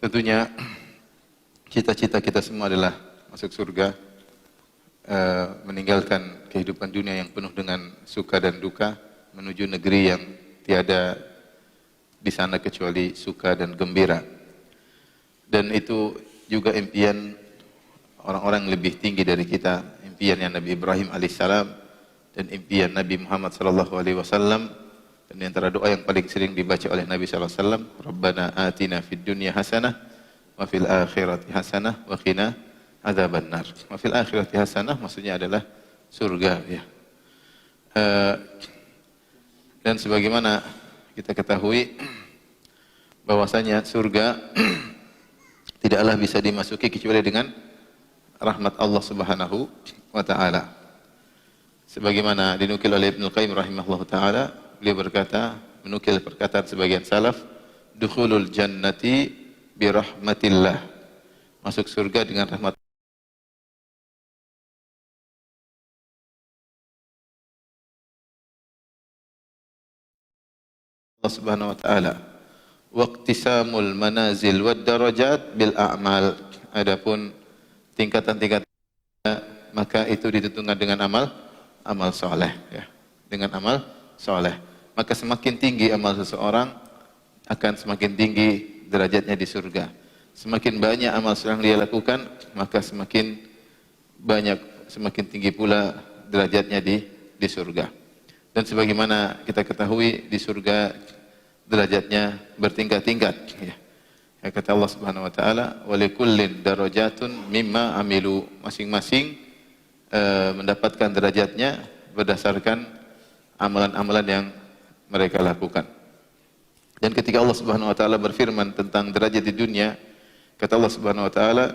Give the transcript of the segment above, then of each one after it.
Tentunya cita-cita kita semua adalah masuk surga, meninggalkan kehidupan dunia yang penuh dengan suka dan duka, menuju negeri yang tiada di sana kecuali suka dan gembira. Dan itu juga impian orang-orang lebih tinggi dari kita, impiannya Nabi Ibrahim alaihissalam dan impian Nabi Muhammad sallallahu alaihi wasallam. Dan di antara doa yang paling sering dibaca oleh Nabi sallallahu alaihi wasallam, Rabbana atina fid dunya hasanah wa fil akhirati hasanah wa qina adzabannar. Wa fil akhirati hasanah maksudnya adalah surga, ya. Dan sebagaimana kita ketahui bahwasanya surga tidaklah bisa dimasuki kecuali dengan rahmat Allah Subhanahu wa taala. Sebagaimana dinukil oleh Ibnu Qayyim rahimahullahu taala, beliau berkata, menukil perkataan sebagian salaf, dukhulul jannati bi rahmatillah. Masuk surga dengan rahmat Allah Subhanahu wa taala. Waqtisamul manazil wad darajat bil a'mal. Adapun tingkatan-tingkatan maka itu ditentukan dengan amal soleh, ya. Dengan amal soleh. Maka semakin tinggi amal seseorang akan semakin tinggi derajatnya di surga. Semakin banyak amal soleh yang dia lakukan, maka semakin tinggi pula derajatnya di surga. Dan sebagaimana kita ketahui di surga derajatnya bertingkat-tingkat, ya. Kata Allah Subhanahu wa taala, "Wa likullin darajatun mimma amilu." Masing-masing mendapatkan derajatnya berdasarkan amalan-amalan yang mereka lakukan. Dan ketika Allah Subhanahu wa taala berfirman tentang derajat di dunia, kata Allah Subhanahu wa taala,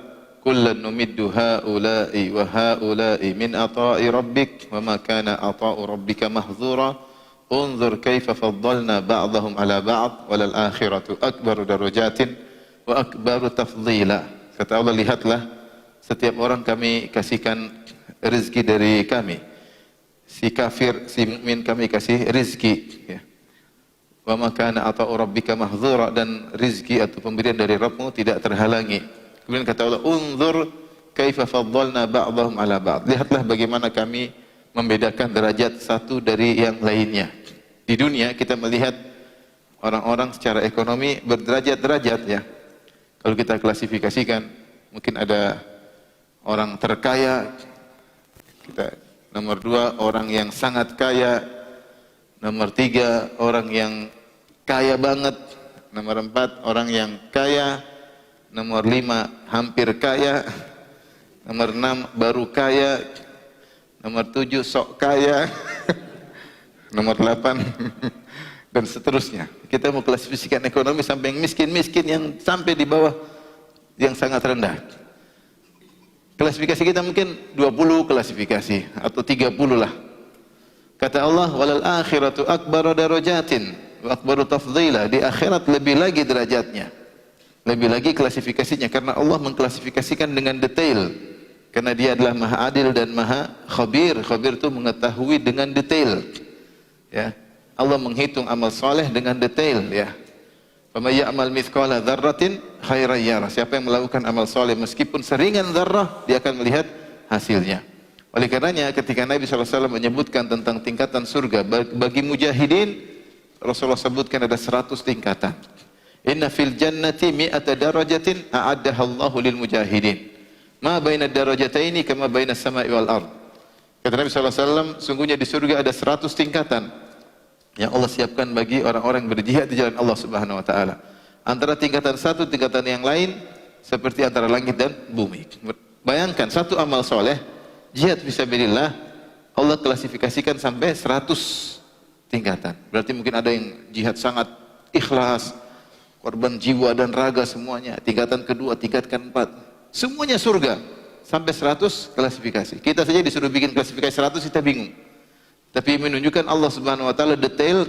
"Kullan numiddu haula'i wa haula'i min ata'i rabbik wa ma kana ata'u rabbika mahdzura. Unzur kaifa faddalna ba'dahum 'ala ba'd walal akhiratu akbaru darajatin wa akbaru tafdhila." Kata Allah, lihatlah, setiap orang kami kasihkan rezeki dari kami. Si kafir, si mukmin kami kasih rezeki, ya. Wa ma kana ata'u rabbika mahdzura, dan rezeki atau pemberian dari Rabbmu tidak terhalangi. Kemudian kata Allah, unzur kaifa faddalna ba'dahum 'ala ba'd. Lihatlah bagaimana kami membedakan derajat satu dari yang lainnya. Di dunia kita melihat orang-orang secara ekonomi berderajat-derajat, ya. Kalau kita klasifikasikan, mungkin ada orang terkaya, kita nomor 2 orang yang sangat kaya, nomor 3 orang yang kaya banget, nomor 4 orang yang kaya, nomor 5 hampir kaya, nomor 6 baru kaya, nomor 7 sok kaya, nomor 8 dan seterusnya. Kita mau klasifikasikan ekonomi sampai yang miskin-miskin, yang sampai di bawah yang sangat rendah. Klasifikasi kita mungkin 20 klasifikasi atau 30 lah. Kata Allah, walal akhiratu akbaru darajatin wa akbaru tafdhila. Di akhirat lebih lagi derajatnya, lebih lagi klasifikasinya, karena Allah mengklasifikasikan dengan detail. Karena dia adalah maha adil dan maha khabir. Khabir itu mengetahui dengan detail, ya. Allah menghitung amal soleh dengan detail, ya. Faman ya'mal mithqala dzarratin khairan yarah. Siapa yang melakukan amal soleh meskipun seringan dzarrah, dia akan melihat hasilnya. Oleh karenanya ketika Nabi SAW menyebutkan tentang tingkatan surga bagi mujahidin, Rasulullah sebutkan ada 100 tingkatan. Inna fil jannati mi'ata darajatin a'addaha Allahu lil mujahidin. Ma baina darajataini kama baina as-sama'i wal ard. Kata Nabi SAW, sungguhnya di surga ada 100 tingkatan yang Allah siapkan bagi orang-orang berjihad di jalan Allah Subhanahu wa taala. Antara tingkatan satu tingkatan yang lain seperti antara langit dan bumi. Bayangkan satu amal soleh, jihad fisabilillah, Allah klasifikasikan sampai 100 tingkatan. Berarti mungkin ada yang jihad sangat ikhlas, korban jiwa dan raga semuanya. Tingkatan kedua, tingkatan 4, semuanya surga. Sampai 100 klasifikasi. Kita saja disuruh bikin klasifikasi 100 kita bingung. Tapi menunjukkan Allah Subhanahu wa taala detail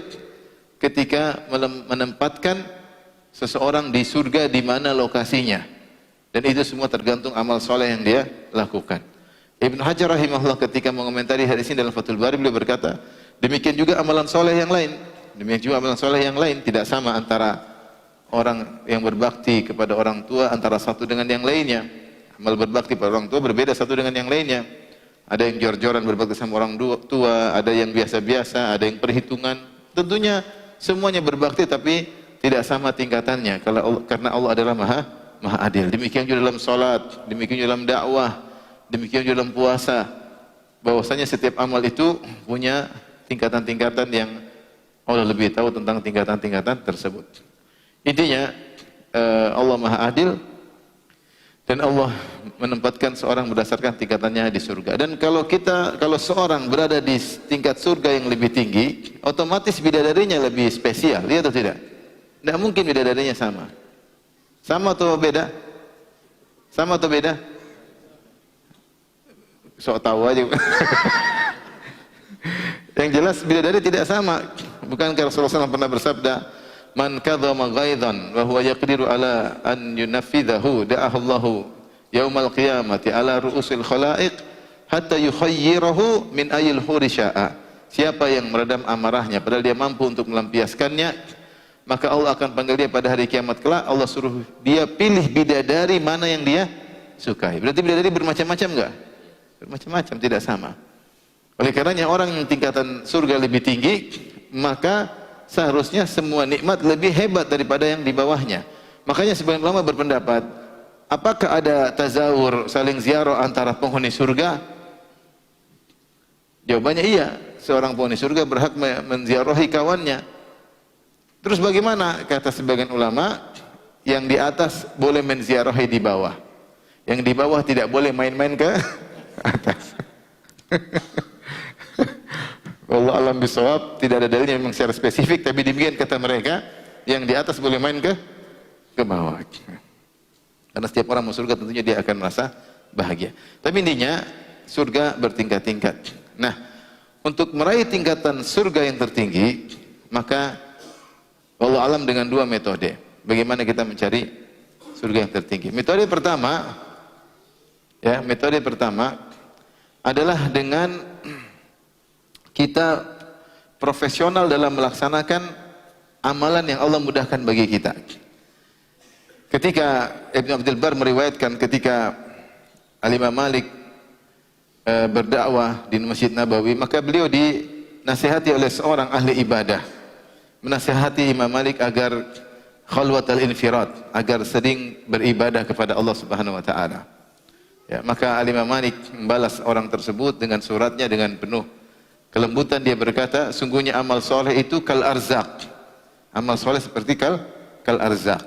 ketika menempatkan seseorang di surga di mana lokasinya. Dan itu semua tergantung amal soleh yang dia lakukan. Ibnu Hajar rahimahullah ketika mengomentari hadis ini dalam Fathul Bari, beliau berkata, demikian juga amalan soleh yang lain. Demikian juga amalan soleh yang lain tidak sama antara orang yang berbakti kepada orang tua antara satu dengan yang lainnya. Amal berbakti pada orang tua berbeda satu dengan yang lainnya. Ada yang jor-joran berbakti sama orang tua, ada yang biasa-biasa, ada yang perhitungan. Tentunya semuanya berbakti tapi tidak sama tingkatannya. Karena Allah adalah maha adil. Demikian juga dalam salat, demikian juga dalam dakwah, demikian juga dalam puasa. Bahwasanya setiap amal itu punya tingkatan-tingkatan yang Allah lebih tahu tentang tingkatan-tingkatan tersebut. Intinya Allah maha adil dan Allah menempatkan seorang berdasarkan tingkatannya di surga. Dan kalau seorang berada di tingkat surga yang lebih tinggi, otomatis bidadarinya lebih spesial, iya atau tidak? Tidak mungkin bidadarinya sama. Sama atau beda? Sama atau beda? Sok tahu aja. Yang jelas bidadari tidak sama. Bukankah Rasulullah SAW pernah bersabda, "Man kadzama ghaidhan wa huwa yaqdiru ala an yunaffidahu da'ahu Allahu yaumal qiyamati ala ru'usil khalaiq hatta yukhayyirahu min ayil huri sya'a." Siapa yang meredam amarahnya padahal dia mampu untuk melampiaskannya, maka Allah akan panggil dia pada hari kiamat kelak. Allah suruh dia pilih bidadari mana yang dia sukai. Berarti bidadari bermacam-macam enggak? Bermacam-macam, tidak sama. Oleh karenanya orang yang tingkatan surga lebih tinggi, maka seharusnya semua nikmat lebih hebat daripada yang di bawahnya. Makanya sebagian ulama berpendapat, apakah ada tazawur, saling ziarah antara penghuni surga? Jawabannya iya, seorang penghuni surga berhak menziarahi kawannya. Terus bagaimana? Kata sebagian ulama, yang di atas boleh menziarahi di bawah. Yang di bawah tidak boleh main-main ke atas. Wallahu alam bisawab, tidak ada dalilnya memang secara spesifik, tapi demikian kata mereka, yang di atas boleh main ke bawah. Karena setiap orang masuk surga tentunya dia akan merasa bahagia. Tapi intinya surga bertingkat-tingkat. Nah, untuk meraih tingkatan surga yang tertinggi, maka wallahu alam dengan dua metode. Bagaimana kita mencari surga yang tertinggi? Metode pertama adalah dengan kita profesional dalam melaksanakan amalan yang Allah mudahkan bagi kita. Ketika Ibnu Abdul Bar meriwayatkan ketika Al-Imam Malik berdakwah di Masjid Nabawi, maka beliau dinasihati oleh seorang ahli ibadah. Menasihati Imam Malik agar khalwat al-infirad, agar sering beribadah kepada Allah Subhanahu wa taala. Ya, maka Al-Imam Malik membalas orang tersebut dengan suratnya dengan penuh kelembutan. Dia berkata, sungguhnya amal soleh itu kal arzak. Amal soleh seperti kal arzak.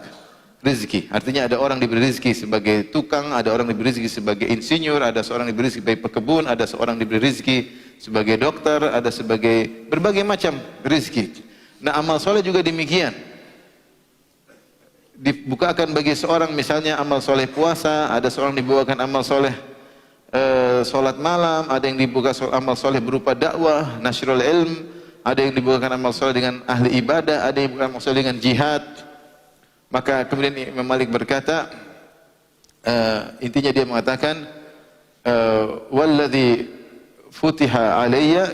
Rizki. Artinya ada orang diberi rizki sebagai tukang, ada orang diberi rizki sebagai insinyur, ada seorang diberi rizki sebagai pekebun, ada seorang diberi rizki sebagai dokter, ada sebagai berbagai macam rizki. Nah, amal soleh juga demikian. Dibukakan bagi seorang misalnya amal soleh puasa, ada seorang dibukakan amal soleh solat malam, ada yang dibuka amal soleh berupa dakwah, nasyrul ilm, ada yang dibukakan amal soleh dengan ahli ibadah, ada yang dibukakan amal soleh dengan jihad. Maka kemudian Imam Malik berkata, intinya dia mengatakan, walladzi futiha alayya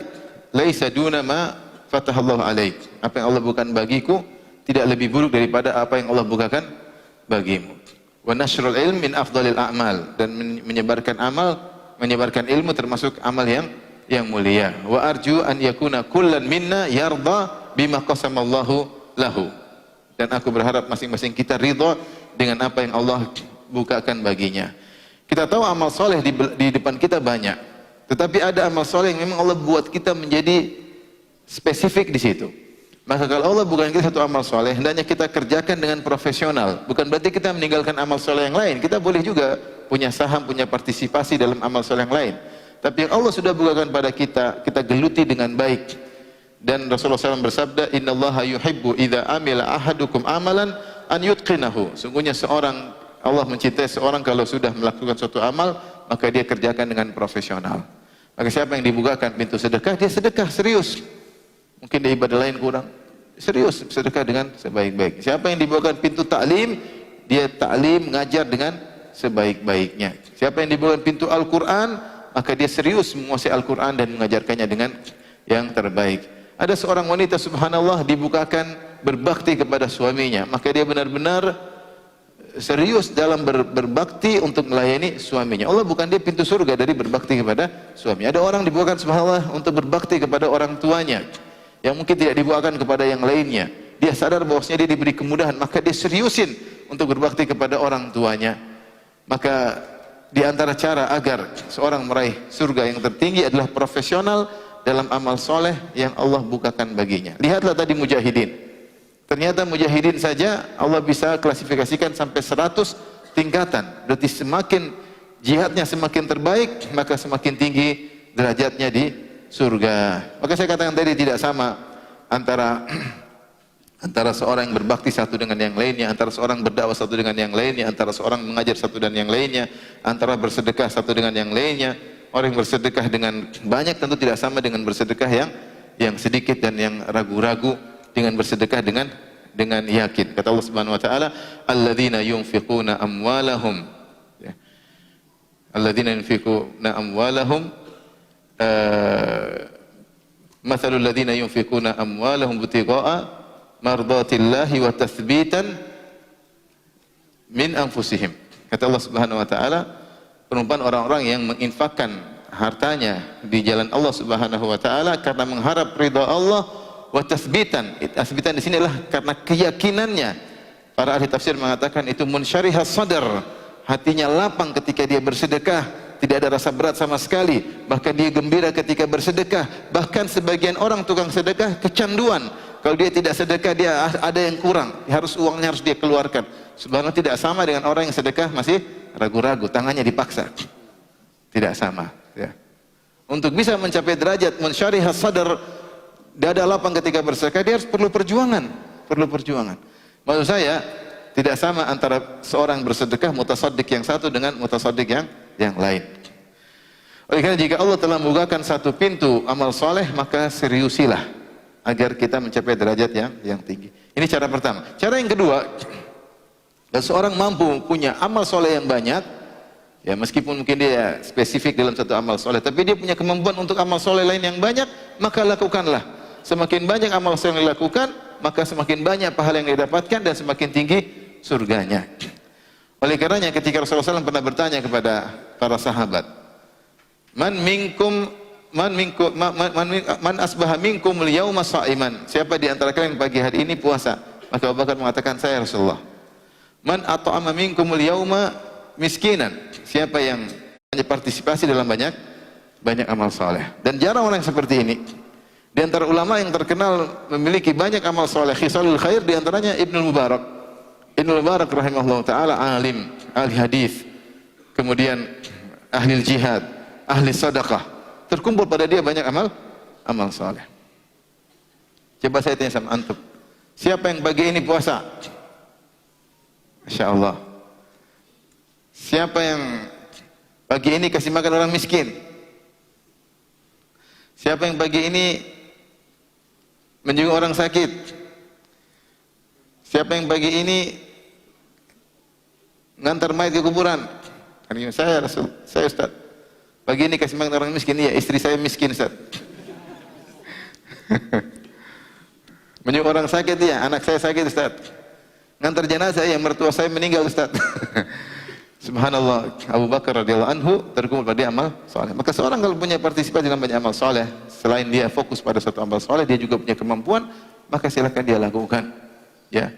laisa duna ma fatahallahu alaik. Apa yang Allah bukakan bagiku tidak lebih buruk daripada apa yang Allah bukakan bagimu. Wa nasyrul ilm min afdhalil a'mal, dan menyebarkan amal, menyebarkan ilmu termasuk amal yang mulia. Wa arju an yakuna kullan minna yarda bima qasamallahu lahu. Dan aku berharap masing-masing kita ridha dengan apa yang Allah bukakan baginya. Kita tahu amal soleh di depan kita banyak, tetapi ada amal soleh yang memang Allah buat kita menjadi spesifik di situ. Maka kalau Allah bukan kita satu amal soleh, hendaknya kita kerjakan dengan profesional. Bukan berarti kita meninggalkan amal soleh yang lain. Kita boleh juga punya saham, punya partisipasi dalam amal soleh yang lain. Tapi yang Allah sudah bukakan pada kita, kita geluti dengan baik. Dan Rasulullah SAW bersabda, Inna Allaha yuhibbu idha amila ahadukum amalan an yutqinahu. Sungguhnya Allah mencintai seorang kalau sudah melakukan suatu amal, maka dia kerjakan dengan profesional. Maka siapa yang dibukakan pintu sedekah, dia sedekah serius. Mungkin dia ibadah lain kurang, serius sedekah dengan sebaik-baik. Siapa yang dibukakan pintu taklim, dia taklim mengajar dengan sebaik-baiknya. Siapa yang dibukakan pintu Al-Quran, maka dia serius menguasai Al-Quran dan mengajarkannya dengan yang terbaik. Ada seorang wanita subhanallah dibukakan berbakti kepada suaminya, maka dia benar-benar serius dalam berbakti untuk melayani suaminya. Allah bukan dia pintu surga dari berbakti kepada suami. Ada orang dibukakan subhanallah untuk berbakti kepada orang tuanya yang mungkin tidak dibukakan kepada yang lainnya. Dia sadar bahwasanya dia diberi kemudahan, maka dia seriusin untuk berbakti kepada orang tuanya. Maka di antara cara agar seorang meraih surga yang tertinggi adalah profesional dalam amal soleh yang Allah bukakan baginya. Lihatlah tadi mujahidin. Ternyata mujahidin saja Allah bisa klasifikasikan sampai 100 tingkatan. Berarti semakin jihadnya semakin terbaik, maka semakin tinggi derajatnya di surga. Maka saya katakan tadi tidak sama antara seorang yang berbakti satu dengan yang lainnya, antara seorang berdakwah satu dengan yang lainnya, antara seorang mengajar satu dan yang lainnya, antara bersedekah satu dengan yang lainnya. Orang yang bersedekah dengan banyak tentu tidak sama dengan bersedekah yang sedikit dan yang ragu-ragu dengan bersedekah dengan yakin. Kata Allah Subhanahu wa taala, alladzina yunfiquna amwalahum alladzina yunfiquna amwalahum mathalul ladzina yunfiquna amwalahum ibtigha'a mardatillahi wa tathbitan min anfusihim. Kata Allah Subhanahu wa taala, perumpamaan orang-orang yang menginfakkan hartanya di jalan Allah Subhanahu wa taala karena mengharap ridha Allah, wa tathbitan. Tathbitan di sini adalah karena keyakinannya. Para ahli tafsir mengatakan itu munsyarihas sadar, hatinya lapang ketika dia bersedekah, tidak ada rasa berat sama sekali, bahkan dia gembira ketika bersedekah. Bahkan sebagian orang tukang sedekah kecanduan, kalau dia tidak sedekah dia ada yang kurang, uangnya harus dia keluarkan. Subhanallah, tidak sama dengan orang yang sedekah masih ragu-ragu, tangannya dipaksa. Tidak sama, ya. Untuk bisa mencapai derajat munsyarihas sadar, dada lapang ketika bersedekah, dia harus perlu perjuangan. Maksud saya, tidak sama antara seorang bersedekah mutasaddiq yang satu dengan mutasaddiq yang lain. Oleh karena jika Allah telah membukakan satu pintu amal soleh, maka seriusilah agar kita mencapai derajat yang tinggi. Ini cara pertama. Cara yang kedua, dan seorang mampu punya amal soleh yang banyak, ya meskipun mungkin dia spesifik dalam satu amal soleh, tapi dia punya kemampuan untuk amal soleh lain yang banyak, maka lakukanlah. Semakin banyak amal soleh yang dilakukan, maka semakin banyak pahala yang didapatkan dan semakin tinggi surganya. Oleh karenanya ketika Rasulullah SAW pernah bertanya kepada para sahabat, man asbaha minkum al-yawma sha'iman, siapa di antara kalian pagi hari ini puasa? Maka Abu Bakar mengatakan, saya Rasulullah. Man at'ama minkum al-yawma miskinan, siapa yang partisipasi dalam banyak amal saleh. Dan jarang orang seperti ini. Di antara ulama yang terkenal memiliki banyak amal saleh, khisalul khair, di antaranya Ibnu Mubarak. Ibnu Mubarak rahimahullah taala alim, ahli hadis, kemudian ahli jihad, ahli sedekah. Terkumpul pada dia banyak amal saleh. Coba saya tanya sama antum, siapa yang pagi ini puasa? Masya Allah. Siapa yang pagi ini kasih makan orang miskin? Siapa yang pagi ini menjenguk orang sakit? Siapa yang pagi ini ngantar mayat ke kuburan? Saya Rasul, saya Ustaz. Pagi ini kasih makan orang miskin, ya istri saya miskin Ustaz. Menjenguk orang sakit, ya anak saya sakit Ustaz. Ngantar jenazah, ya mertua saya meninggal Ustaz. Subhanallah, Abu Bakar radhiyallahu anhu terkumpul pada amal soleh. Maka seorang kalau punya partisipasi dalam banyak amal soleh, selain dia fokus pada satu amal soleh, dia juga punya kemampuan, maka silakan dia lakukan. Ya,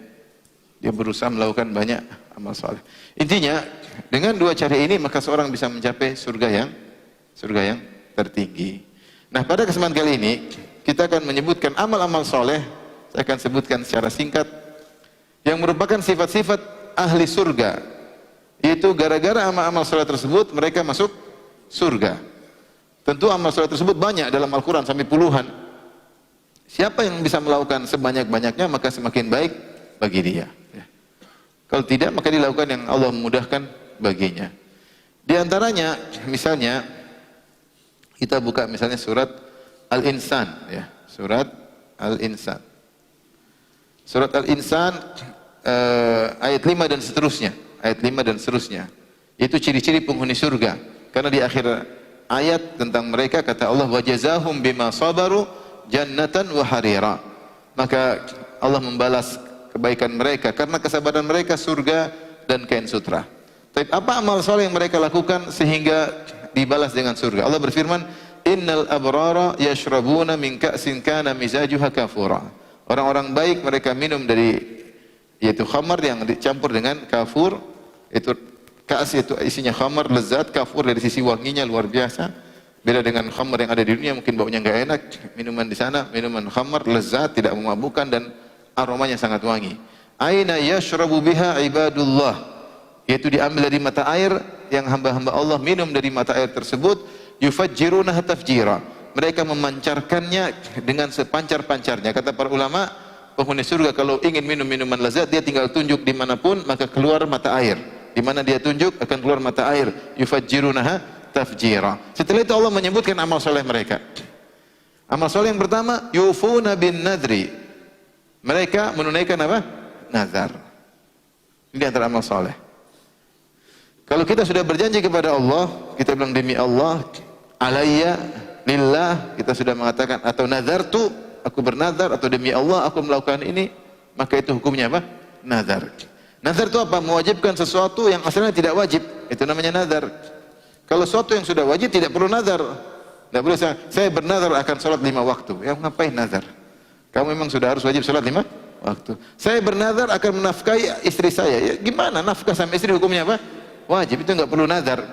dia berusaha melakukan banyak amal soleh. Intinya, dengan dua cara ini maka seorang bisa mencapai surga yang tertinggi. Nah, pada kesempatan kali ini kita akan menyebutkan amal-amal soleh. Saya akan sebutkan secara singkat yang merupakan sifat-sifat ahli surga. Itu gara-gara amal-amal soleh tersebut mereka masuk surga. Tentu amal soleh tersebut banyak dalam Al-Quran sampai puluhan. Siapa yang bisa melakukan sebanyak-banyaknya maka semakin baik bagi dia. Kalau tidak maka dilakukan yang Allah memudahkan baginya. Di antaranya misalnya kita buka misalnya surat Al-Insan, ya, surat Al-Insan. Surat Al-Insan ayat 5 dan seterusnya. Ayat 5 dan seterusnya. Itu ciri-ciri penghuni surga. Karena di akhir ayat tentang mereka kata Allah, wa jazahum bima sabaru jannatan wa harira. Maka Allah membalas kebaikan mereka karena kesabaran mereka surga dan kain sutra. Tapi apa amal soleh yang mereka lakukan sehingga dibalas dengan surga? Allah berfirman, innal abrara yashrabuna min ka'sin kana mizajuha kafura. Orang-orang baik mereka minum dari yaitu khamar yang dicampur dengan kafur. Itu ka'as itu isinya khamar lezat, kafur dari sisi wanginya luar biasa. Beda dengan khamar yang ada di dunia, mungkin baunya enggak enak. Minuman di sana minuman khamar lezat, tidak memabukkan dan aromanya sangat wangi. Aina yashrabu biha ibadullah, yaitu diambil dari mata air yang hamba-hamba Allah minum dari mata air tersebut. Yufajjirunaha tafjira, mereka memancarkannya dengan sepancar-pancarnya. Kata para ulama, penghuni surga kalau ingin minum minuman lezat, dia tinggal tunjuk dimanapun maka keluar mata air. Di mana dia tunjuk akan keluar mata air. Yufajjirunaha tafjira. Setelah itu Allah menyebutkan amal soleh mereka. Amal soleh yang pertama, yufuna bin nadri, mereka menunaikan apa? Nazar. Ini antara amal soleh. Kalau kita sudah berjanji kepada Allah, kita bilang demi Allah, alayya, lillah, kita sudah mengatakan, atau nazartu, aku bernazar, atau demi Allah aku melakukan ini, maka itu hukumnya apa? Nazar. Nazar itu apa? Mewajibkan sesuatu yang asalnya tidak wajib, itu namanya nazar. Kalau sesuatu yang sudah wajib tidak perlu nazar. Tidak boleh saya bernazar akan sholat 5 waktu. Ya ngapain nazar? Kamu memang sudah harus wajib sholat 5 waktu. Saya bernazar akan menafkahi istri saya. Ya gimana? Nafkah sama istri hukumnya apa? Wajib, itu enggak perlu nazar.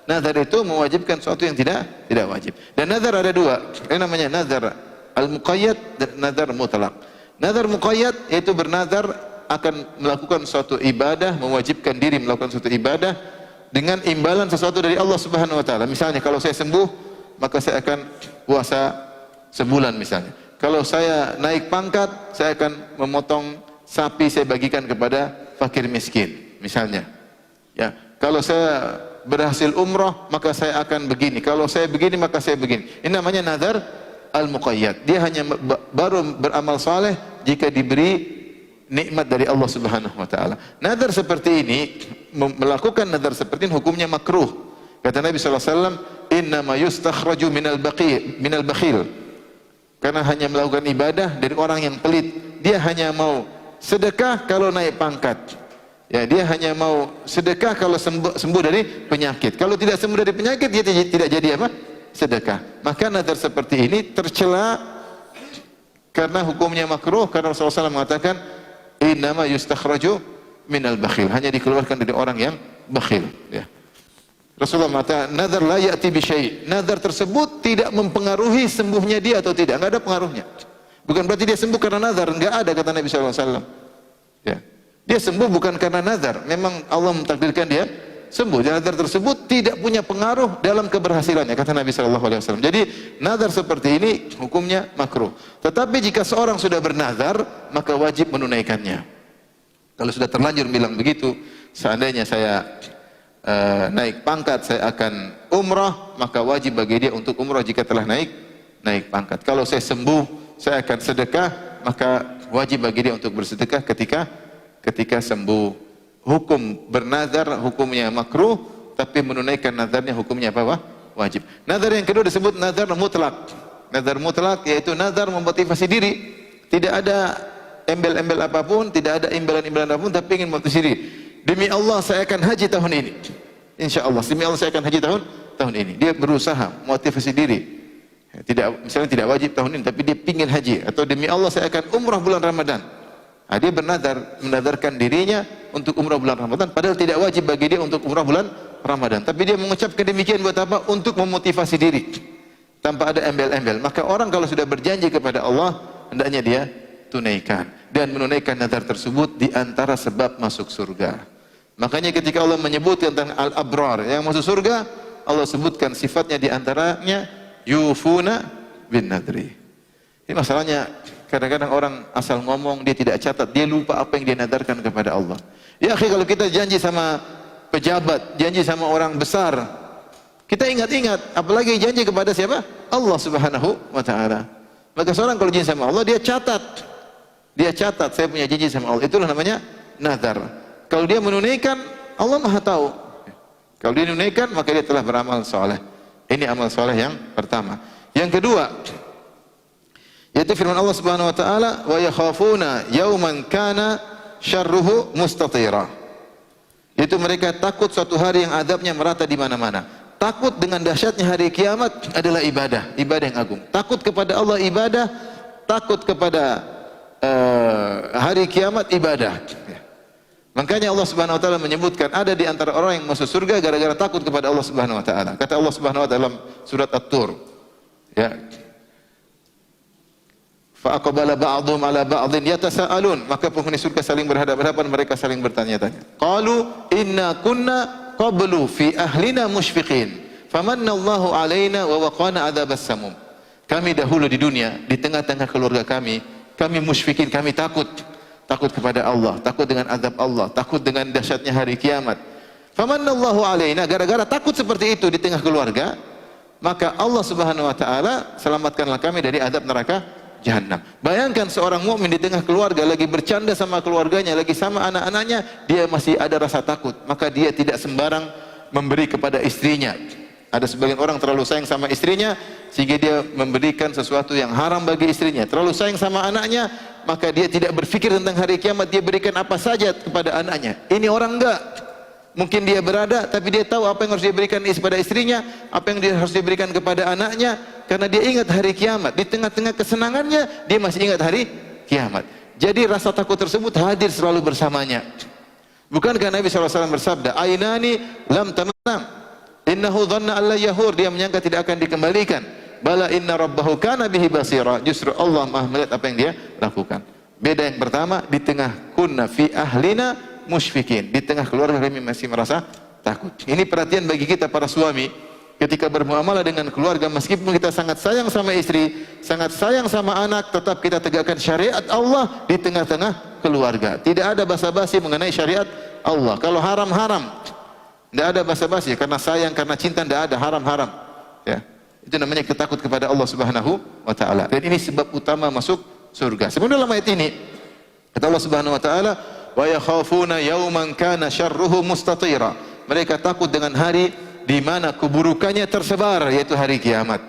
Nazar itu mewajibkan sesuatu yang tidak wajib. Dan nazar ada dua. Ini namanya nazar al-muqayyad dan nazar mutlaq. Nazar muqayyad yaitu bernazar akan melakukan suatu ibadah, mewajibkan diri melakukan suatu ibadah dengan imbalan sesuatu dari Allah Subhanahu wa taala. Misalnya kalau saya sembuh, maka saya akan puasa sebulan misalnya. Kalau saya naik pangkat, saya akan memotong sapi saya bagikan kepada fakir miskin misalnya. Ya, kalau saya berhasil umrah, maka saya akan begini. Kalau saya begini, maka saya begini. Ini namanya nazar al-muqayyad. Dia hanya baru beramal saleh jika diberi nikmat dari Allah Subhanahu wa taala. Nazar seperti ini, melakukan nazar seperti ini hukumnya makruh. Kata Nabi sallallahu alaihi wasallam, "Innama yustakhraju minal bakhil." Karena hanya melakukan ibadah dari orang yang pelit. Dia hanya mau sedekah kalau naik pangkat. Ya, dia hanya mau sedekah kalau sembuh dari penyakit. Kalau tidak sembuh dari penyakit, dia tidak jadi apa? Sedekah. Maka nazar seperti ini tercela karena hukumnya makruh, karena Rasulullah SAW mengatakan, innama yustakhraju minal bakhil. Hanya dikeluarkan dari orang yang bakhil. Ya. Rasulullah mengatakan, nazar la ya'ti bi syai'. Nazar tersebut tidak mempengaruhi sembuhnya dia atau tidak. Enggak ada pengaruhnya. Bukan berarti dia sembuh karena nazar. Enggak ada, kata Nabi SAW. Ya. Dia sembuh bukan karena nazar. Memang Allah mentakdirkan dia sembuh. Dan nazar tersebut tidak punya pengaruh dalam keberhasilannya, kata Nabi SAW. Jadi nazar seperti ini hukumnya makruh. Tetapi jika seorang sudah bernazar, maka wajib menunaikannya. Kalau sudah terlanjur bilang begitu, seandainya saya naik pangkat, saya akan umrah, maka wajib bagi dia untuk umrah jika telah naik pangkat. Kalau saya sembuh, saya akan sedekah, maka wajib bagi dia untuk bersedekah ketika sembuh. Hukum bernazar hukumnya makruh, tapi menunaikan nazarnya hukumnya apa? Wajib. Nazar yang kedua disebut nazar mutlak. Nazar mutlak yaitu nazar memotivasi diri. Tidak ada embel-embel apapun, tidak ada imbalan-imbalan apapun, tapi ingin memotivasi diri. Demi Allah saya akan haji tahun ini. Insya Allah, demi Allah saya akan haji tahun ini. Dia berusaha motivasi diri. Misalnya tidak wajib tahun ini, tapi dia ingin haji. Atau demi Allah saya akan umrah bulan Ramadan. Nah, dia menazarkan dirinya untuk umrah bulan Ramadan, padahal tidak wajib bagi dia untuk umrah bulan Ramadan. Tapi dia mengucapkan demikian buat apa? Untuk memotivasi diri, tanpa ada embel-embel. Maka orang kalau sudah berjanji kepada Allah, hendaknya dia tunaikan. Dan menunaikan nazar tersebut di antara sebab masuk surga. Makanya ketika Allah menyebut tentang al-abrar yang masuk surga, Allah sebutkan sifatnya di antaranya yufuna bin nadri. Ini masalahnya, kadang-kadang orang asal ngomong, dia tidak catat, dia lupa apa yang dia nadarkan kepada Allah. Ya akhi, kalau kita janji sama pejabat, janji sama orang besar, kita ingat-ingat, apalagi janji kepada siapa? Allah Subhanahu wa taala. Maka seorang kalau janji sama Allah, dia catat. Dia catat, saya punya janji sama Allah. Itulah namanya nazar. Kalau dia menunaikan, Allah Maha tahu. Kalau dia menunaikan, maka dia telah beramal soleh. Ini amal soleh yang pertama. Yang kedua, Yaitu firman Allah Subhanahu wa taala, "Wa yakhafuna yauman kana syarruhu mustatira." Itu mereka takut suatu hari yang azabnya merata di mana-mana. Takut dengan dahsyatnya hari kiamat adalah ibadah, ibadah yang agung. Takut kepada Allah ibadah, takut kepada hari kiamat ibadah. Makanya Allah Subhanahu wa taala menyebutkan ada di antara orang yang masuk surga gara-gara takut kepada Allah Subhanahu wa taala. Kata Allah Subhanahu wa taala dalam surat At-Tur, ya. Fa aqbala ba'dhum 'ala ba'dhin yatasaalun, maka penghuni surga saling berhadapan-hadapan, mereka saling bertanya-tanya. Qalu inna kunna qablu fi ahlina musyfiqin famanna Allahu 'alaina wa waqana 'adzabas samum. Kami dahulu di dunia, di tengah-tengah keluarga kami musyfikin, kami takut kepada Allah, takut dengan azab Allah, takut dengan dahsyatnya hari kiamat. Famanna Allahu 'alaina, gara-gara takut seperti itu di tengah keluarga, maka Allah Subhanahu wa taala selamatkanlah kami dari azab neraka Jahannam. Bayangkan seorang mukmin di tengah keluarga lagi bercanda sama keluarganya, lagi sama anak-anaknya, dia masih ada rasa takut, maka dia tidak sembarang memberi kepada istrinya. Ada sebagian orang terlalu sayang sama istrinya sehingga dia memberikan sesuatu yang haram bagi istrinya. Terlalu sayang sama anaknya, maka dia tidak berpikir tentang hari kiamat, dia berikan apa saja kepada anaknya. Ini orang enggak. Mungkin dia berada, tapi dia tahu apa yang harus dia berikan kepada istrinya, apa yang dia harus diberikan kepada anaknya, karena dia ingat hari kiamat. Di tengah-tengah kesenangannya, dia masih ingat hari kiamat. Jadi rasa takut tersebut hadir selalu bersamanya. Bukankah Nabi SAW bersabda, "Ainani lam tanam, innahu dhanna alla yahur." Dia menyangka tidak akan dikembalikan. Bala inna rabbahu kana bihi basira. Justru Allah Maha melihat apa yang dia lakukan. Beda yang pertama, di tengah kunna fi ahlina musyfikin, di tengah keluarga kami masih merasa takut. Ini perhatian bagi kita para suami ketika bermuamalah dengan keluarga, meskipun kita sangat sayang sama istri, sangat sayang sama anak, tetap kita tegakkan syariat Allah di tengah-tengah keluarga. Tidak ada basa-basi mengenai syariat Allah. Kalau haram-haram, tidak ada basa-basi, karena sayang, karena cinta, tidak ada haram-haram. Ya. Itu namanya kita takut kepada Allah Subhanahu wa taala. Dan ini sebab utama masuk surga. Sebenarnya dalam ayat ini kata Allah Subhanahu wa taala, wa yakhafuna yauman kana syarruhu mustatira. Mereka takut dengan hari di mana keburukannya tersebar, yaitu hari kiamat.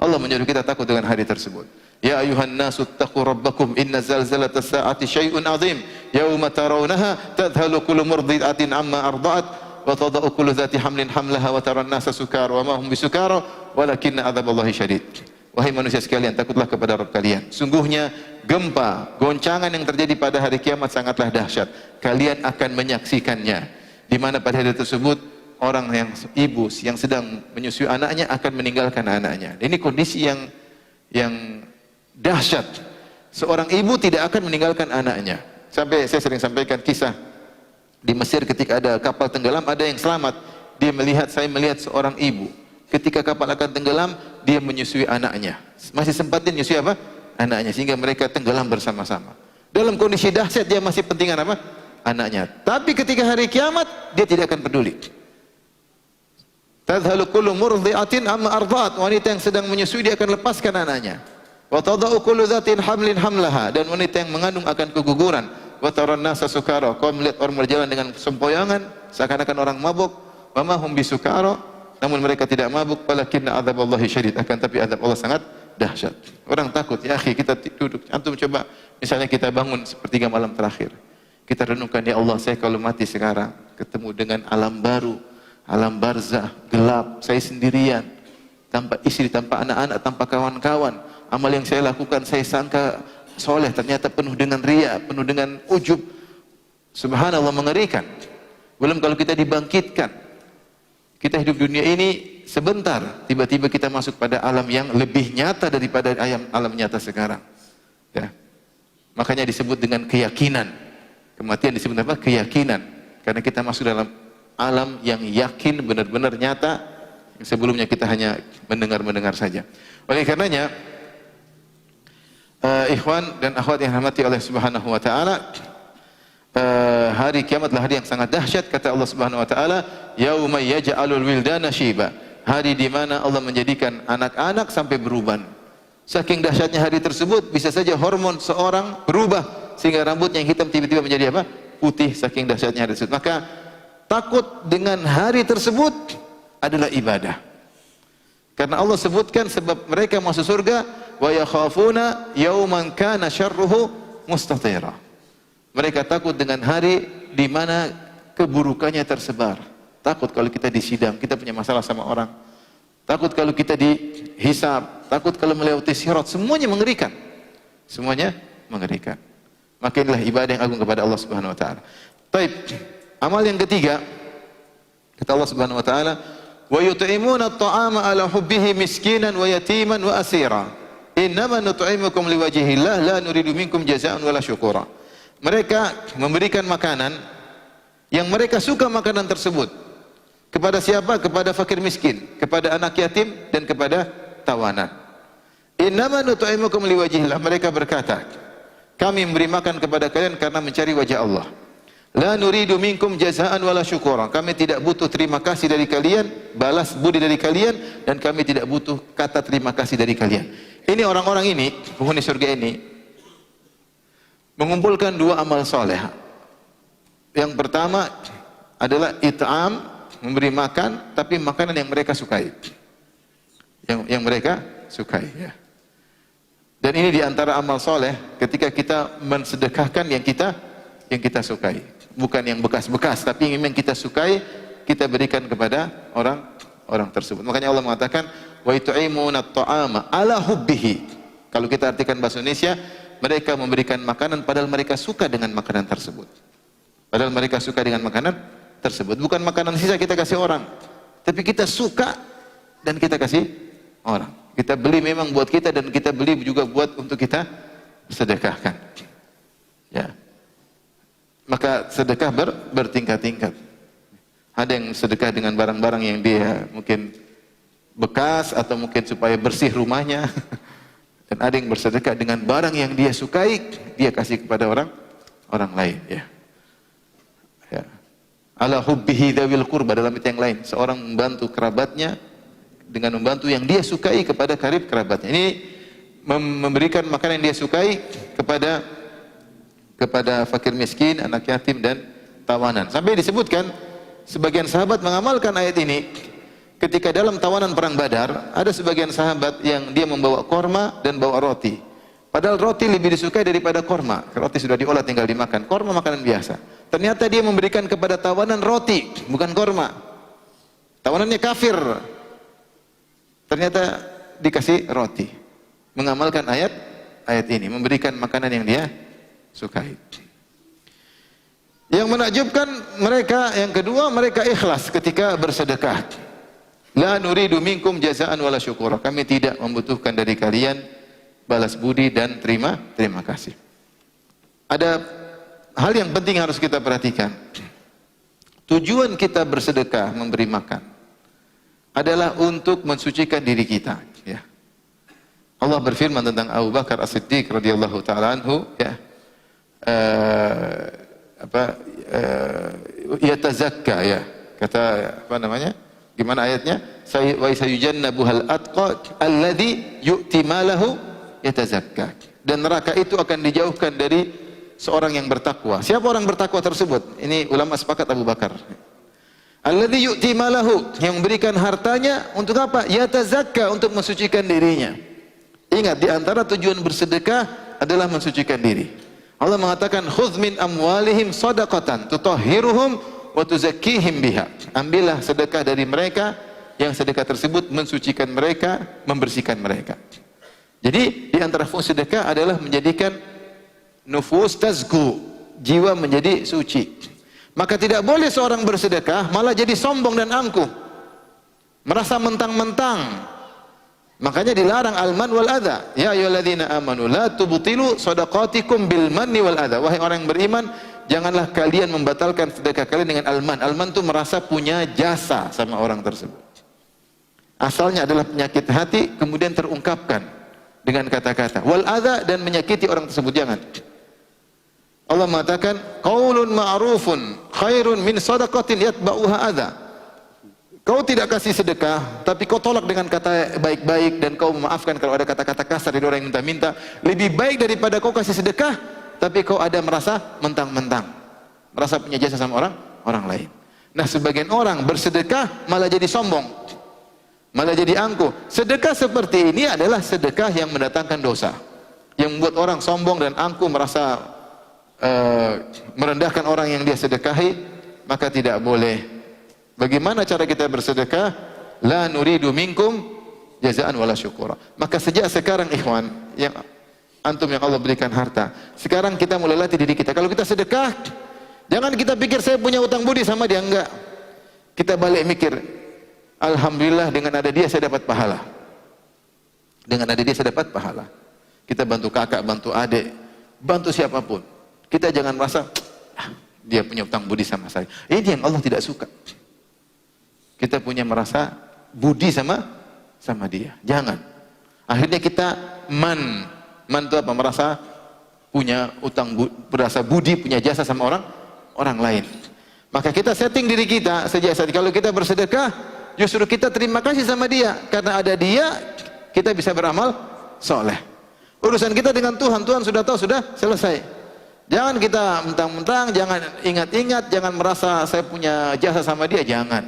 Allah menyuruh kita takut dengan hari tersebut. Ya ayuhan nasu taqu rabbakum inna zalzalatas saati syai'un azim yauma tarawunaha tadhalu kullu murdi'atin amma arda'at wa tada'u kullu dhati hamlin hamlaha wa taran nasa sukara wa ma hum bisukara walakinna adzaballahi syadid. Wahai manusia sekalian, takutlah kepada Rabb kalian. Sungguhnya gempa, goncangan yang terjadi pada hari kiamat sangatlah dahsyat. Kalian akan menyaksikannya. Di mana pada hari tersebut orang yang ibu yang sedang menyusui anaknya akan meninggalkan anaknya. Ini kondisi yang dahsyat. Seorang ibu tidak akan meninggalkan anaknya. Sampai saya sering sampaikan kisah di Mesir ketika ada kapal tenggelam, ada yang selamat. Saya melihat seorang ibu ketika kapal akan tenggelam, dia menyusui anaknya. Masih sempatin menyusui apa? Anaknya, sehingga mereka tenggelam bersama-sama. Dalam kondisi dahsyat dia masih pentingkan apa? Anaknya. Tapi ketika hari kiamat, dia tidak akan peduli. Tadhalu kullu murdi'atin amma arda'at. Wanita yang sedang menyusui dia akan lepaskan anaknya. Wa tada'u kullu dhatin hamlin hamlaha. Dan wanita yang mengandung akan keguguran. Wa taran nasa sukara. Kau melihat orang berjalan dengan sempoyangan, seakan-akan orang mabuk. Wa ma hum bisukara. Namun mereka tidak mabuk, walakinna adzaballahi syadid, akan tapi azab Allah sangat dahsyat. Orang takut, ya akhi, kita duduk, antum coba, misalnya kita bangun sepertiga malam terakhir, kita renungkan, ya Allah, saya kalau mati sekarang, ketemu dengan alam baru, alam barzah, gelap, saya sendirian, tanpa istri, tanpa anak-anak, tanpa kawan-kawan, amal yang saya lakukan, saya sangka soleh, ternyata penuh dengan riya, penuh dengan ujub, subhanallah, mengerikan. Belum kalau kita dibangkitkan, kita hidup dunia ini sebentar, tiba-tiba kita masuk pada alam yang lebih nyata daripada alam nyata sekarang. Ya. Makanya disebut dengan keyakinan. Kematian disebut apa? Keyakinan. Karena kita masuk dalam alam yang yakin, benar-benar nyata, yang sebelumnya kita hanya mendengar-mendengar saja. Oleh karenanya, ikhwan dan akhwat yang dirahmati oleh Subhanahu wa taala, hari kiamatlah hari yang sangat dahsyat. Kata Allah Subhanahu wa taala, yauma yaj'alul wildana syiba, hari di mana Allah menjadikan anak-anak sampai beruban. Saking dahsyatnya hari tersebut, bisa saja hormon seorang berubah sehingga rambutnya yang hitam tiba-tiba menjadi apa? Putih, saking dahsyatnya hari tersebut. Maka takut dengan hari tersebut adalah ibadah. Karena Allah sebutkan sebab mereka masuk surga wa yakhafuna yawman kana syarruhu mustatira. Mereka takut dengan hari di mana keburukannya tersebar. Takut kalau kita disidang, kita punya masalah sama orang. Takut kalau kita dihisab, takut kalau melewati sirat, semuanya mengerikan. Semuanya mengerikan. Maka inilah ibadah yang agung kepada Allah Subhanahu wa taala. Baik, amal yang ketiga kata Allah Subhanahu wa taala, wa yut'imuna at-ta'ama 'ala hubbihi miskinan wa yatiman wa asira. Innama nut'imukum liwajhillah la nuridu minkum jazaa'an wala syukura. Mereka memberikan makanan yang mereka suka makanan tersebut. Kepada siapa? Kepada fakir miskin, kepada anak yatim dan kepada tawanan. Innama nut'imukum liwajhillah. Mereka berkata, kami memberi makan kepada kalian karena mencari wajah Allah. La nuridu minkum jazaa'an wala syukura. Kami tidak butuh terima kasih dari kalian, balas budi dari kalian, dan kami tidak butuh kata terima kasih dari kalian. Ini orang-orang ini, penghuni surga ini, mengumpulkan dua amal soleh. Yang pertama adalah it'am, memberi makan, tapi makanan yang mereka sukai. Yang mereka sukai. Ya. Dan ini diantara amal soleh, ketika kita mensedekahkan yang kita sukai. Bukan yang bekas-bekas, tapi yang memang kita sukai, kita berikan kepada orang tersebut. Makanya Allah mengatakan, wa yut'imuna at-ta'ama 'ala hubbihi. Kalau kita artikan bahasa Indonesia, mereka memberikan makanan padahal mereka suka dengan makanan tersebut. Padahal mereka suka dengan makanan tersebut. Bukan makanan sisa kita kasih orang, tapi kita suka dan kita kasih orang. Kita beli memang buat kita dan kita beli juga buat untuk kita sedekahkan. Ya. Maka sedekah bertingkat-tingkat. Ada yang sedekah dengan barang-barang yang dia mungkin bekas atau mungkin supaya bersih rumahnya. Dan ada yang bersedekah dengan barang yang dia sukai, dia kasih kepada orang lain. Ya. Ya. Ala hubbihi dzawil qurba, dalam ayat yang lain. Seorang membantu kerabatnya dengan membantu yang dia sukai kepada karib kerabatnya. Ini memberikan makanan yang dia sukai kepada fakir miskin, anak yatim dan tawanan. Sampai disebutkan sebagian sahabat mengamalkan ayat ini ketika dalam tawanan perang Badar, ada sebagian sahabat yang dia membawa korma dan bawa roti. Padahal roti lebih disukai daripada korma. Roti sudah diolah tinggal dimakan. Korma makanan biasa. Ternyata dia memberikan kepada tawanan roti, bukan korma. Tawanannya kafir. Ternyata dikasih roti. Mengamalkan ayat ini, memberikan makanan yang dia sukai. Yang menakjubkan mereka, yang kedua, mereka ikhlas ketika bersedekah. La nuridu minkum jazaa'an wala syukura. Kami tidak membutuhkan dari kalian balas budi dan terima kasih. Ada hal yang penting yang harus kita perhatikan. Tujuan kita bersedekah, memberi makan, adalah untuk mensucikan diri kita. Ya. Allah berfirman tentang Abu Bakar As-Siddiq radhiyallahu taala anhu, ya. Yatazakka, ya. Kata apa namanya? Gimana ayatnya? Wa sayujannabuhal atqa alladhi yu'ti malahu yatazakka. Dan neraka itu akan dijauhkan dari seorang yang bertakwa. Siapa orang bertakwa tersebut? Ini ulama sepakat Abu Bakar. Alladhi yu'ti malahu, yang memberikan hartanya untuk apa? Yatazakka, untuk mensucikan dirinya. Ingat, di antara tujuan bersedekah adalah mensucikan diri. Allah mengatakan, khudz min amwalihim shadaqatan tutahhiruhum wa tuzakkihim biha. Ambillah sedekah dari mereka, yang sedekah tersebut mensucikan mereka, membersihkan mereka. Jadi di antara fungsi sedekah adalah menjadikan nufus tazku, jiwa menjadi suci. Maka tidak boleh seorang bersedekah malah jadi sombong dan angkuh, merasa mentang-mentang. Makanya dilarang al-man wal adha. Ya ayyuhalladzina amanu la tubtilu shadaqatikum bil manni wal adha. Wahai orang yang beriman, janganlah kalian membatalkan sedekah kalian dengan al-man. Al-man itu merasa punya jasa sama orang tersebut. Asalnya adalah penyakit hati, kemudian terungkapkan dengan kata-kata. Wal adha, dan menyakiti orang tersebut. Jangan. Allah mengatakan, qaulun ma'rufun khairun min shadaqatin yatba'uha adha. Kau tidak kasih sedekah, tapi kau tolak dengan kata baik-baik, dan kau memaafkan kalau ada kata-kata kasar dari orang yang minta-minta. Lebih baik daripada kau kasih sedekah, tapi kau ada merasa mentang-mentang, merasa punya jasa sama orang lain. Nah, sebagian orang bersedekah malah jadi sombong. malah jadi angkuh. Sedekah seperti ini adalah sedekah yang mendatangkan dosa, yang membuat orang sombong dan angkuh, merasa merendahkan orang yang dia sedekahi, maka tidak boleh. Bagaimana cara kita bersedekah? La nuridu minkum jazaan wala syukura. Maka sejak sekarang ikhwan, yang antum yang Allah berikan harta, sekarang kita mulai latih diri kita. Kalau kita sedekah, jangan kita pikir saya punya utang budi sama dia, enggak. Kita balik mikir, alhamdulillah dengan ada dia saya dapat pahala. Dengan ada dia saya dapat pahala. Kita bantu kakak, bantu adik, bantu siapapun. Kita jangan merasa dia punya utang budi sama saya. Ini yang Allah tidak suka. Kita punya merasa budi sama dia. Jangan. Akhirnya kita man itu apa? Merasa punya utang, merasa budi, punya jasa sama orang lain. Maka kita setting diri kita sejak saat kalau kita bersedekah, justru kita terima kasih sama dia, karena ada dia kita bisa beramal soleh. Urusan kita dengan Tuhan, Tuhan sudah tahu, sudah selesai. Jangan kita mentang-mentang, jangan ingat-ingat, jangan merasa saya punya jasa sama dia, jangan.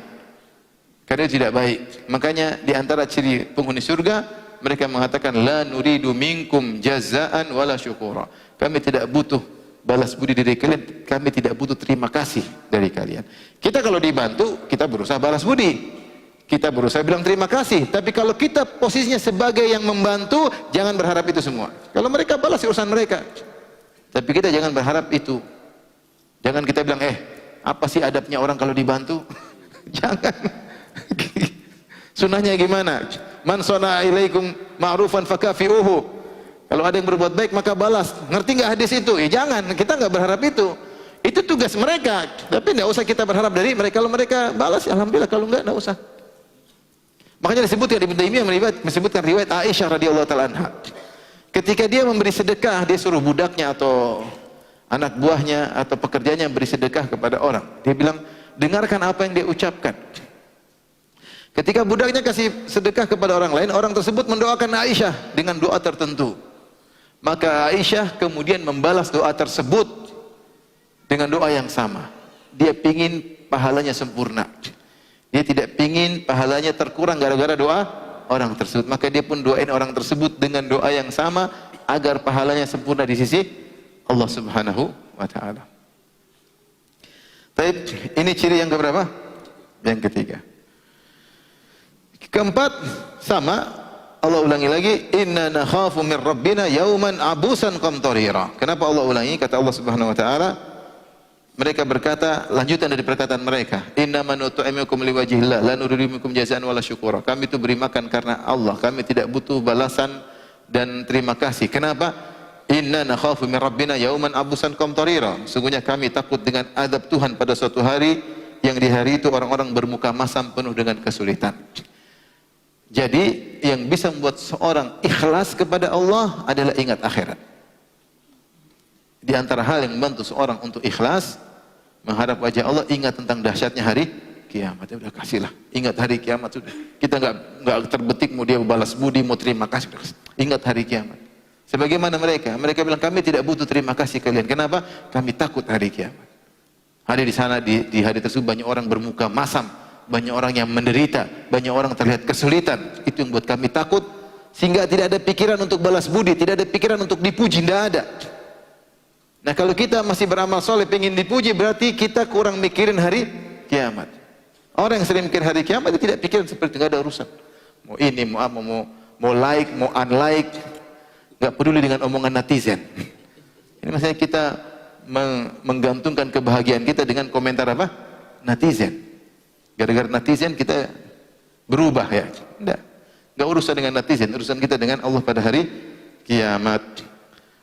Karena tidak baik. Makanya di antara ciri penghuni surga, mereka mengatakan la nuridu minkum jazaan wala syukura. Kami tidak butuh balas budi dari kalian, kami tidak butuh terima kasih dari kalian. Kita kalau dibantu, kita berusaha balas budi, kita berusaha bilang terima kasih. Tapi kalau kita posisinya sebagai yang membantu, jangan berharap itu semua. Kalau mereka balas urusan mereka, tapi kita jangan berharap itu. Jangan kita bilang apa sih adabnya orang kalau dibantu? Jangan. Sunnahnya gimana? Man sona ilaikum ma'rufan fakafi'uhu. Kalau ada yang berbuat baik maka balas. Ngerti nggak hadis itu? Jangan, kita nggak berharap itu. Itu tugas mereka. Tapi nggak usah kita berharap dari mereka. Kalau mereka balas, alhamdulillah. Kalau nggak usah. Makanya disebutkan Ibnu Taimiyah menyebutkan riwayat Aisyah radhiyallahu taala anha. Ketika dia memberi sedekah, dia suruh budaknya atau anak buahnya atau pekerjanya beri sedekah kepada orang. Dia bilang, dengarkan apa yang dia ucapkan. Ketika budaknya kasih sedekah kepada orang lain, orang tersebut mendoakan Aisyah dengan doa tertentu. Maka Aisyah kemudian membalas doa tersebut dengan doa yang sama. Dia pingin pahalanya sempurna. Dia tidak pingin pahalanya terkurang gara-gara doa orang tersebut. Maka dia pun doain orang tersebut dengan doa yang sama agar pahalanya sempurna di sisi Allah Subhanahu wa taala. Baik, ini ciri yang keberapa? Yang ketiga. Keempat, sama Allah ulangi lagi, inna nakhafu min rabbina yauman abusan qamtarira. Kenapa Allah ulangi? Kata Allah Subhanahu wa taala, mereka berkata, lanjutan dari perkataan mereka, inna man nut'imukum liwajhillah la nuridu minkum jazaa'an wala syukura. Kami itu beri makan karena Allah, kami tidak butuh balasan dan terima kasih. Kenapa? Inna nakhafu min rabbina yauman abusan qamtarira. Sungguhnya kami takut dengan azab Tuhan pada suatu hari yang di hari itu orang-orang bermuka masam penuh dengan kesulitan. Jadi yang bisa membuat seorang ikhlas kepada Allah adalah ingat akhirat. Di antara hal yang membantu seorang untuk ikhlas mengharap wajah Allah, ingat tentang dahsyatnya hari kiamat. Ya udah kasihlah, ingat hari kiamat sudah. Kita enggak terbetik mau dia balas budi, mau terima kasih. Ingat hari kiamat. Sebagaimana mereka bilang kami tidak butuh terima kasih kalian. Kenapa? Kami takut hari kiamat. Hari di sana di hari tersebut banyak orang bermuka masam. Banyak orang yang menderita, banyak orang terlihat kesulitan. Itu yang buat kami takut, sehingga tidak ada pikiran untuk balas budi, tidak ada pikiran untuk dipuji, tidak ada. Nah kalau kita masih beramal soleh, pengen dipuji, berarti kita kurang mikirin hari kiamat. Orang yang sering mikir hari kiamat, dia tidak pikiran seperti tidak ada urusan. Mau ini, mau apa, mau like, mau unlike, nggak peduli dengan omongan netizen. Ini maksudnya kita menggantungkan kebahagiaan kita dengan komentar apa? Netizen. Gara-gara netizen kita berubah ya. Enggak urusan dengan netizen, urusan kita dengan Allah pada hari kiamat.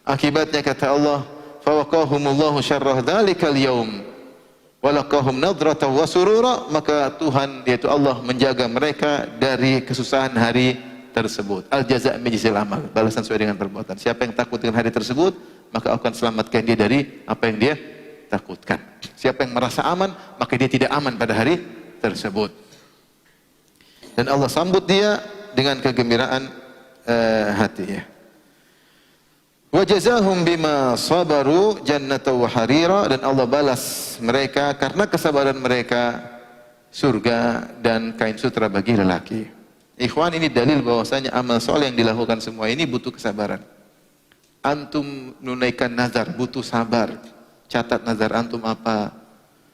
Akibatnya kata Allah, fawaqahumullahu syarrah dzalikal yaum wa laqahum nadratan wa surura. Maka Tuhan yaitu Allah menjaga mereka dari kesusahan hari tersebut. Al jazaa' min jinsil amal, balasan sesuai dengan perbuatan. Siapa yang takut dengan hari tersebut, maka akan selamatkan dia dari apa yang dia takutkan. Siapa yang merasa aman, maka dia tidak aman pada hari tersebut. Dan Allah sambut dia dengan kegembiraan hati ya. Wa jazahum bima sabaru jannatan wa harira. Dan Allah balas mereka karena kesabaran mereka surga dan kain sutra bagi lelaki. Ikhwan, ini dalil bahwasanya amal soleh yang dilakukan semua ini butuh kesabaran. Antum menunaikan nazar butuh sabar. Catat nazar antum apa,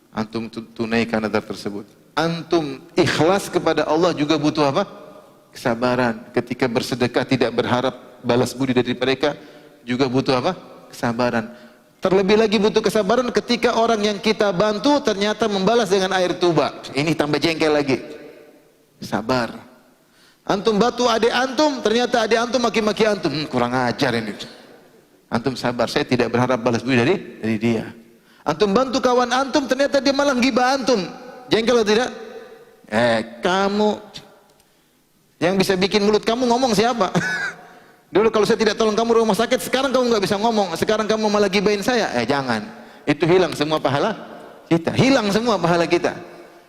antum tunaikan nazar tersebut. Antum ikhlas kepada Allah juga butuh apa? Kesabaran. Ketika bersedekah tidak berharap balas budi dari mereka juga butuh apa? Kesabaran. Terlebih lagi butuh kesabaran ketika orang yang kita bantu ternyata membalas dengan air tuba. Ini tambah jengkel lagi. Sabar. Antum bantu adik antum, ternyata adik antum maki-maki antum. Kurang ajar ini. Antum sabar, saya tidak berharap balas budi dari dia. Antum bantu kawan antum, ternyata dia malah gibah antum. Jengkel atau tidak? Kamu yang bisa bikin mulut kamu ngomong siapa? Dulu kalau saya tidak tolong kamu rumah sakit, sekarang kamu nggak bisa ngomong. Sekarang kamu malah gibahin saya. Jangan. Itu hilang semua pahala kita. Hilang semua pahala kita.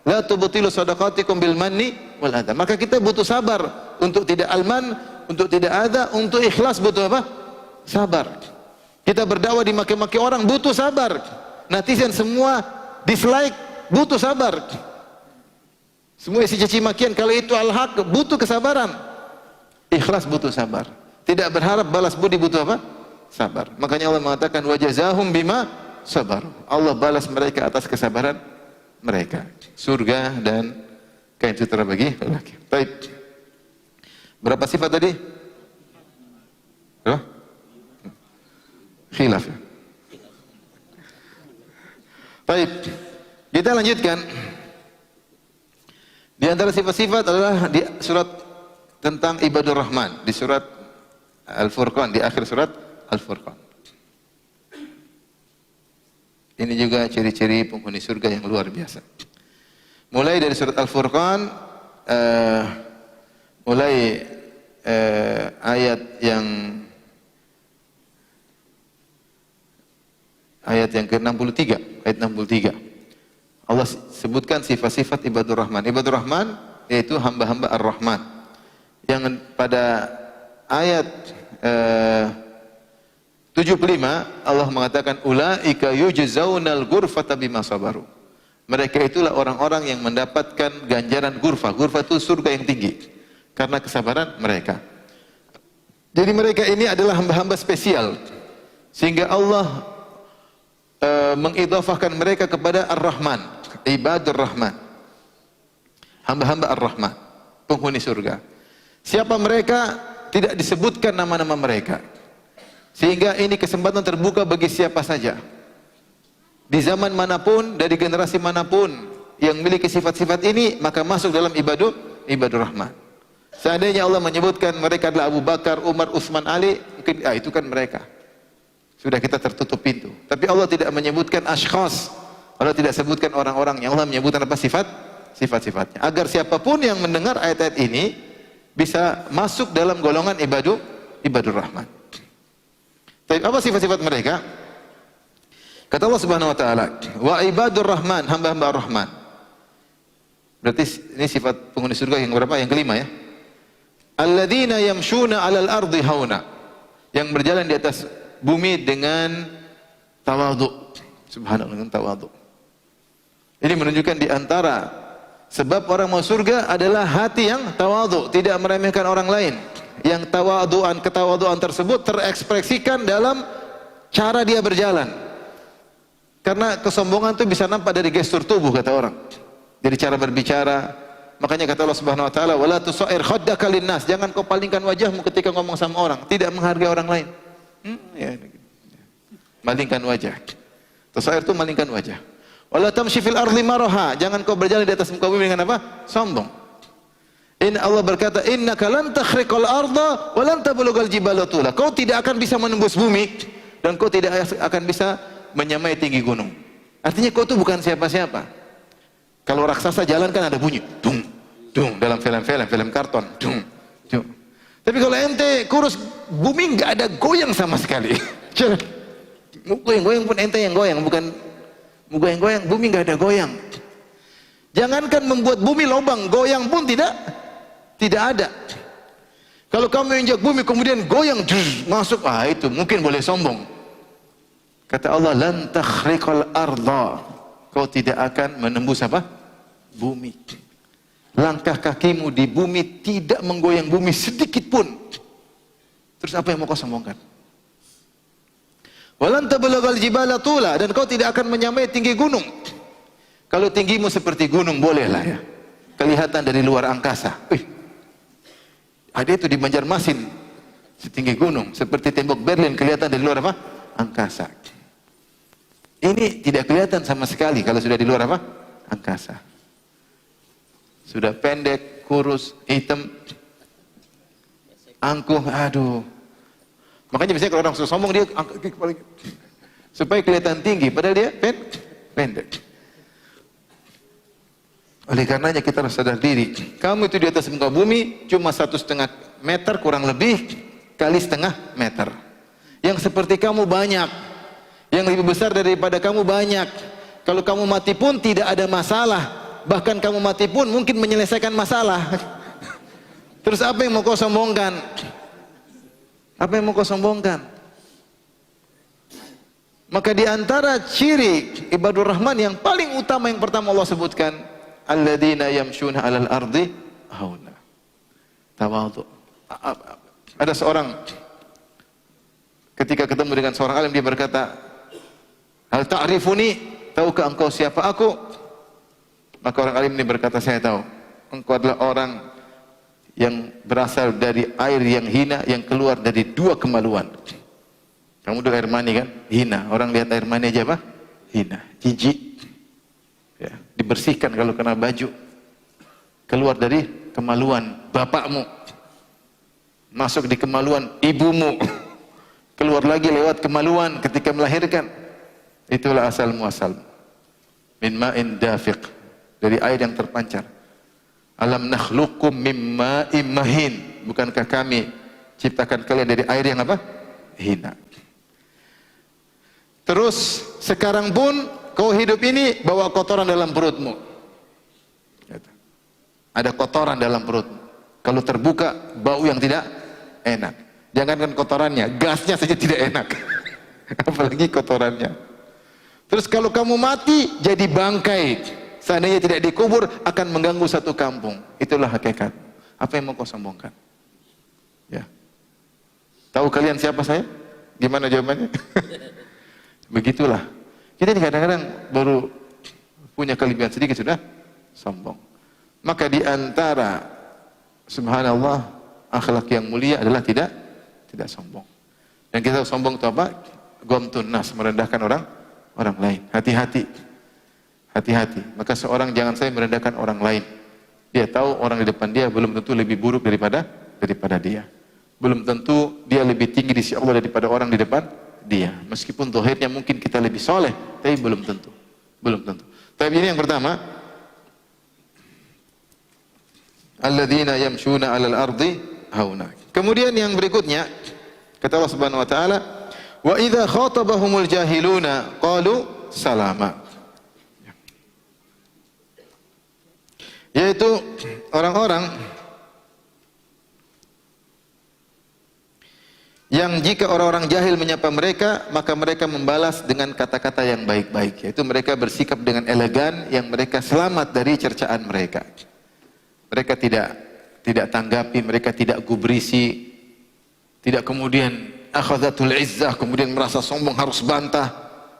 La tubtilu shadaqatikum bil manni wal adha. Maka kita butuh sabar untuk tidak alman, untuk tidak adha, untuk ikhlas butuh apa? Sabar. Kita berdakwah dimaki-maki orang butuh sabar. Netizen semua dislike butuh sabar. Semua isi caci makian kalau itu al-haq butuh kesabaran. Ikhlas butuh sabar. Tidak berharap balas budi butuh apa? Sabar. Makanya Allah mengatakan wajazahum bima sabar. Allah balas mereka atas kesabaran mereka. Surga dan kain sutra bagi lelaki. Baik. Berapa sifat tadi? Berapa? Khilaf. Baik. Kita lanjutkan. Di antara sifat-sifat adalah di surat tentang ibadur rahman, di surat Al-Furqan, di akhir surat Al-Furqan. Ini juga ciri-ciri penghuni surga yang luar biasa. Mulai dari surat Al-Furqan, ayat yang ke-63, ayat 63. Allah sebutkan sifat-sifat ibadur rahman. Ibadur rahman yaitu hamba-hamba ar-Rahman. Yang pada ayat 75 Allah mengatakan ulaika yujzaunal ghurfata bima sabaru. Mereka itulah orang-orang yang mendapatkan ganjaran ghurfah. Ghurfah itu surga yang tinggi karena kesabaran mereka. Jadi mereka ini adalah hamba-hamba spesial sehingga Allah mengidhafahkan mereka kepada Ar-Rahman, ibadur Rahman. Hamba-hamba Ar-Rahman, penghuni surga. Siapa mereka? Tidak disebutkan nama-nama mereka. Sehingga ini kesempatan terbuka bagi siapa saja. Di zaman manapun, dari generasi manapun yang memiliki sifat-sifat ini, maka masuk dalam ibadur Rahman. Seandainya Allah menyebutkan mereka adalah Abu Bakar, Umar, Utsman, Ali, mungkin itu kan mereka. Sudah kita tertutup pintu. Tapi Allah tidak menyebutkan ashkhas. Allah tidak sebutkan orang-orang, yang Allah menyebutkan apa? Sifat-sifatnya. Agar siapapun yang mendengar ayat-ayat ini bisa masuk dalam golongan ibadur Rahman. Tapi apa sifat-sifat mereka? Kata Allah Subhanahu wa taala, wa ibadur rahman, hamba-hamba Rahman. Berarti ini sifat penghuni surga yang berapa? Yang kelima ya. Alladzina yamshuna 'alal ardi hauna. Yang berjalan di atas bumi dengan tawadhu. Subhanallah, dengan tawadhu. Ini menunjukkan di antara sebab orang mau surga adalah hati yang tawadhu, tidak meremehkan orang lain. Yang ketawaduan tersebut terekspresikan dalam cara dia berjalan. Karena kesombongan itu bisa nampak dari gestur tubuh kata orang. Dari cara berbicara. Makanya kata Allah Subhanahu wa taala, "Wala tusair khaddaka linnas." Jangan kau palingkan wajahmu ketika ngomong sama orang, tidak menghargai orang lain. Malingkan wajah. Tusair itu malingkan wajah. Wala tamshi fil ardi maraha. Jangan kau berjalan di atas muka bumi dengan apa? Sombong. Allah berkata, innaka lan takhriqal arda wa lan tablughal jibala tula. Kau tidak akan bisa menembus bumi dan kau tidak akan bisa menyamai tinggi gunung. Artinya kau itu bukan siapa-siapa. Kalau raksasa jalan kan ada bunyi, dung, dung, dalam film karton, dung, dung. Tapi kalau ente kurus, bumi nggak ada goyang sama sekali. Goyang-goyang pun ente yang goyang, bukan goyang-goyang, bumi nggak ada goyang. Jangankan membuat bumi lubang, goyang pun tidak ada. Kalau kamu injak bumi kemudian goyang masuk, itu mungkin boleh sombong. Kata Allah, lan takhriqal arda. Kau tidak akan menembus apa? Bumi. Langkah kakimu di bumi tidak menggoyang bumi sedikit pun. Terus apa yang mau kau sombongkan? Walan tablaghal jibala tula, dan kau tidak akan menyamai tinggi gunung. Kalau tinggimu seperti gunung bolehlah ya, kelihatan dari luar angkasa. Ada itu di Banjarmasin, setinggi gunung, seperti tembok Berlin kelihatan dari luar apa? Angkasa. Ini tidak kelihatan sama sekali kalau sudah di luar apa? Angkasa. Sudah pendek, kurus, hitam, angkuh, aduh. Makanya biasanya kalau orang sombong dia angkat kepala supaya kelihatan tinggi, padahal dia pendek. Oleh karenanya kita harus sadar diri. Kamu itu di atas muka bumi cuma 1,5 meter kurang lebih kali 0,5 meter. Yang seperti kamu banyak, yang lebih besar daripada kamu banyak. Kalau kamu mati pun tidak ada masalah. Bahkan kamu mati pun mungkin menyelesaikan masalah. Terus apa yang mau kau sombongkan? Apa yang mau kau sombongkan? Maka di antara ciri ibadur rahman yang paling utama yang pertama Allah sebutkan, alladzina yamshuna 'alal ardi hauna. Tawadhu. Ada seorang ketika ketemu dengan seorang alim dia berkata, "Hal ta'rifuni? Tahukah engkau siapa aku?" Maka orang alim ini berkata, "Saya tahu. Engkau adalah orang yang berasal dari air yang hina yang keluar dari 2 kemaluan." Kamu dulu air mani kan? Hina. Orang lihat air mani aja apa? Hina. Jijik. Ya, dibersihkan kalau kena baju. Keluar dari kemaluan bapakmu. Masuk di kemaluan ibumu. Keluar lagi lewat kemaluan ketika melahirkan. Itulah asal muasal. Min ma'in dafiq. Dari air yang terpancar. Alam nakhluqkum mim ma'im mahin. Bukankah kami ciptakan kalian dari air yang apa? Hina. Terus sekarang pun kau hidup ini bawa kotoran dalam perutmu. Ada kotoran dalam perutmu. Kalau terbuka bau yang tidak enak. Jangankan kotorannya, gasnya saja tidak enak. Apalagi kotorannya. Terus kalau kamu mati jadi bangkai. Seandainya tidak dikubur akan mengganggu satu kampung. Itulah hakikat. Apa yang mau kau sombongkan? Ya. Tahu kalian siapa saya? Gimana jawabannya? Begitulah. Kita ini kadang-kadang baru punya kelebihan sedikit sudah sombong. Maka di antara subhanallah akhlak yang mulia adalah tidak sombong. Dan kita sombong itu apa? Gomtun nas, merendahkan orang lain. Hati-hati. Hati-hati. Maka seorang jangan sampai merendahkan orang lain. Dia tahu orang di depan dia belum tentu lebih buruk daripada dia. Belum tentu dia lebih tinggi di sisi Allah daripada orang di depan dia. Meskipun zahirnya mungkin kita lebih soleh, tapi belum tentu. Tapi ini yang pertama, alladzina yamshuna 'alal ardi hauna. Kemudian yang berikutnya, kata Allah Subhanahu wa taala, wa idza khatabahumul jahiluna qalu salama. Yaitu orang-orang yang jika orang-orang jahil menyapa mereka, maka mereka membalas dengan kata-kata yang baik-baik. Yaitu mereka bersikap dengan elegan, yang mereka selamat dari cercaan mereka. Mereka tidak tanggapi, mereka tidak gubrisi, tidak kemudian akhadhatul izzah, kemudian merasa sombong harus bantah.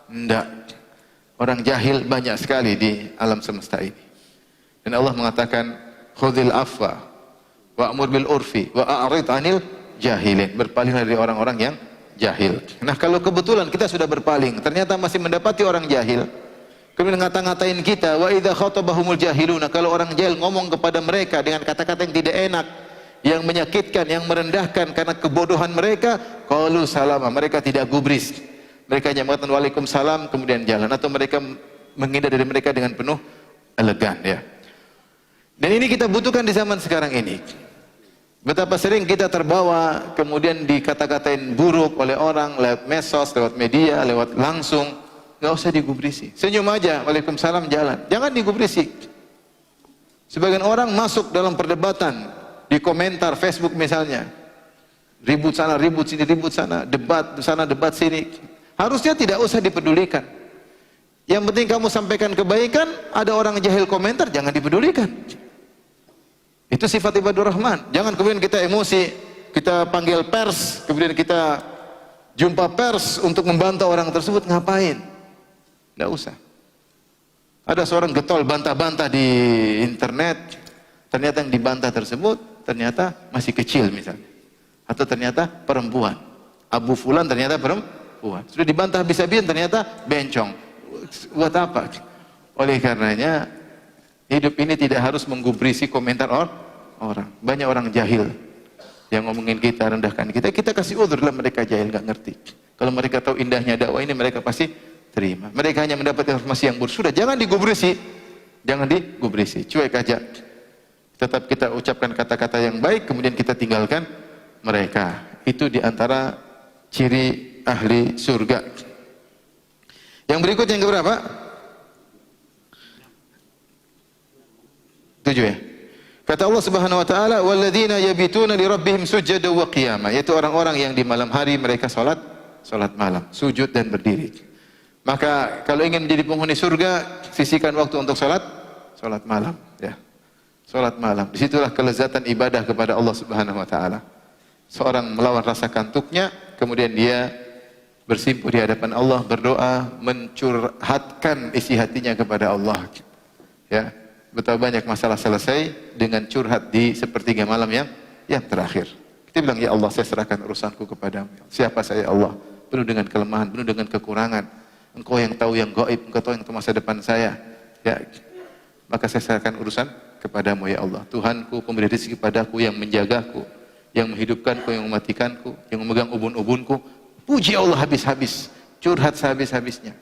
Tidak. Orang jahil banyak sekali di alam semesta ini. Dan Allah mengatakan, khudhil afwa wa'mur bil urfi wa'arid 'anil jahilin. Berpalinglah dari orang-orang yang jahil. Nah, kalau kebetulan kita sudah berpaling, ternyata masih mendapati orang jahil, kemudian ngata-ngatain kita, wa idza khatabahumul jahiluna, kalau orang jahil ngomong kepada mereka dengan kata-kata yang tidak enak, yang menyakitkan, yang merendahkan karena kebodohan mereka, qalu salama, mereka tidak gubris. Mereka hanya mengatakan waalaikumsalam kemudian jalan, atau mereka menghindar dari mereka dengan penuh elegan, ya. Dan ini kita butuhkan di zaman sekarang ini. Betapa sering kita terbawa kemudian dikata-katain buruk oleh orang lewat medsos, lewat media, lewat langsung. Nggak usah digubrisi. Senyum aja, waalaikumsalam jalan. Jangan digubrisi. Sebagian orang masuk dalam perdebatan di komentar Facebook misalnya. Ribut sana, ribut sini, ribut sana, debat sana, debat sini. Harusnya tidak usah dipedulikan. Yang penting kamu sampaikan kebaikan, ada orang jahil komentar, jangan dipedulikan. Itu sifat ibadur rahman. Jangan kemudian kita emosi, kita panggil pers, kemudian kita jumpa pers untuk membantah orang tersebut. Ngapain? Nggak usah. Ada seorang getol bantah-bantah di internet, ternyata yang dibantah tersebut ternyata masih kecil misalnya, atau ternyata perempuan. Abu Fulan ternyata perempuan. Sudah dibantah habis-habisan ternyata bencong. Buat apa? Oleh karenanya hidup ini tidak harus menggubrisi komentar orang. Banyak orang jahil yang ngomongin kita, rendahkan kita. Kita kasih udzur lah, mereka jahil, nggak ngerti. Kalau mereka tahu indahnya dakwah ini, mereka pasti terima. Mereka hanya mendapat informasi yang buruk. Sudah, jangan digubrisi. Jangan digubrisi. Cuek aja. Tetap kita ucapkan kata-kata yang baik, kemudian kita tinggalkan mereka. Itu diantara ciri ahli surga. Yang berikut yang keberapa? 7 ya. Kata Allah Subhanahu wa taala, "Walladzina yabituna li rabbihim sujada wa qiyama." Yaitu orang-orang yang di malam hari mereka salat malam, sujud dan berdiri. Maka kalau ingin menjadi penghuni surga, sisihkan waktu untuk salat malam, ya. Salat malam. Disitulah kelezatan ibadah kepada Allah Subhanahu wa taala. Seorang melawan rasa kantuknya, kemudian dia bersimpuh di hadapan Allah, berdoa, mencurhatkan isi hatinya kepada Allah. Ya, betapa banyak masalah selesai dengan curhat di sepertiga malam yang terakhir. Kita bilang, ya Allah, saya serahkan urusanku kepadamu. Siapa saya, Allah? Penuh dengan kelemahan, penuh dengan kekurangan. Engkau yang tahu yang gaib, engkau tahu yang tahu masa depan saya. Ya, maka saya serahkan urusan kepadamu, ya Allah. Tuhanku, pemberi rezeki padaku, yang menjagaku, yang menghidupkanku, yang mematikanku, yang memegang ubun-ubunku. Puji Allah habis-habis, curhat sehabis-habisnya.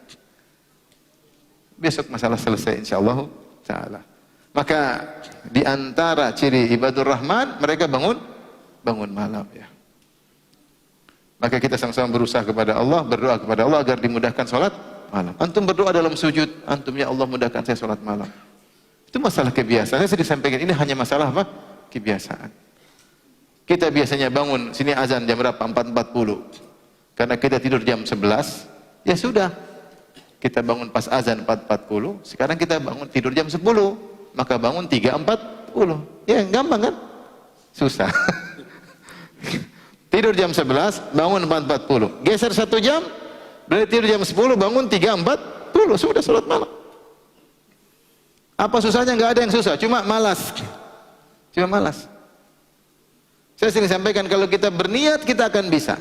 Besok masalah selesai insyaallah taala. Maka di antara ciri ibadur rahman, mereka bangun malam, ya. Maka kita sama-sama berusaha kepada Allah, berdoa kepada Allah agar dimudahkan salat malam. Antum berdoa dalam sujud, antum, ya Allah mudahkan saya salat malam. Itu masalah kebiasaan. Saya sudah sampaikan, ini hanya masalah apa? Kebiasaan. Kita biasanya bangun, sini azan jam berapa? 4.40. Karena kita tidur jam 11, ya sudah. Kita bangun pas azan 4.40, sekarang kita bangun tidur jam 10. Maka bangun 3.40. Ya gampang kan? Susah. Tidur jam 11, bangun 4.40. Geser 1 jam, berarti tidur jam 10, bangun 3.40. Sudah salat malam. Apa susahnya? Enggak ada yang susah, cuma malas. Saya sering sampaikan, kalau kita berniat kita akan bisa.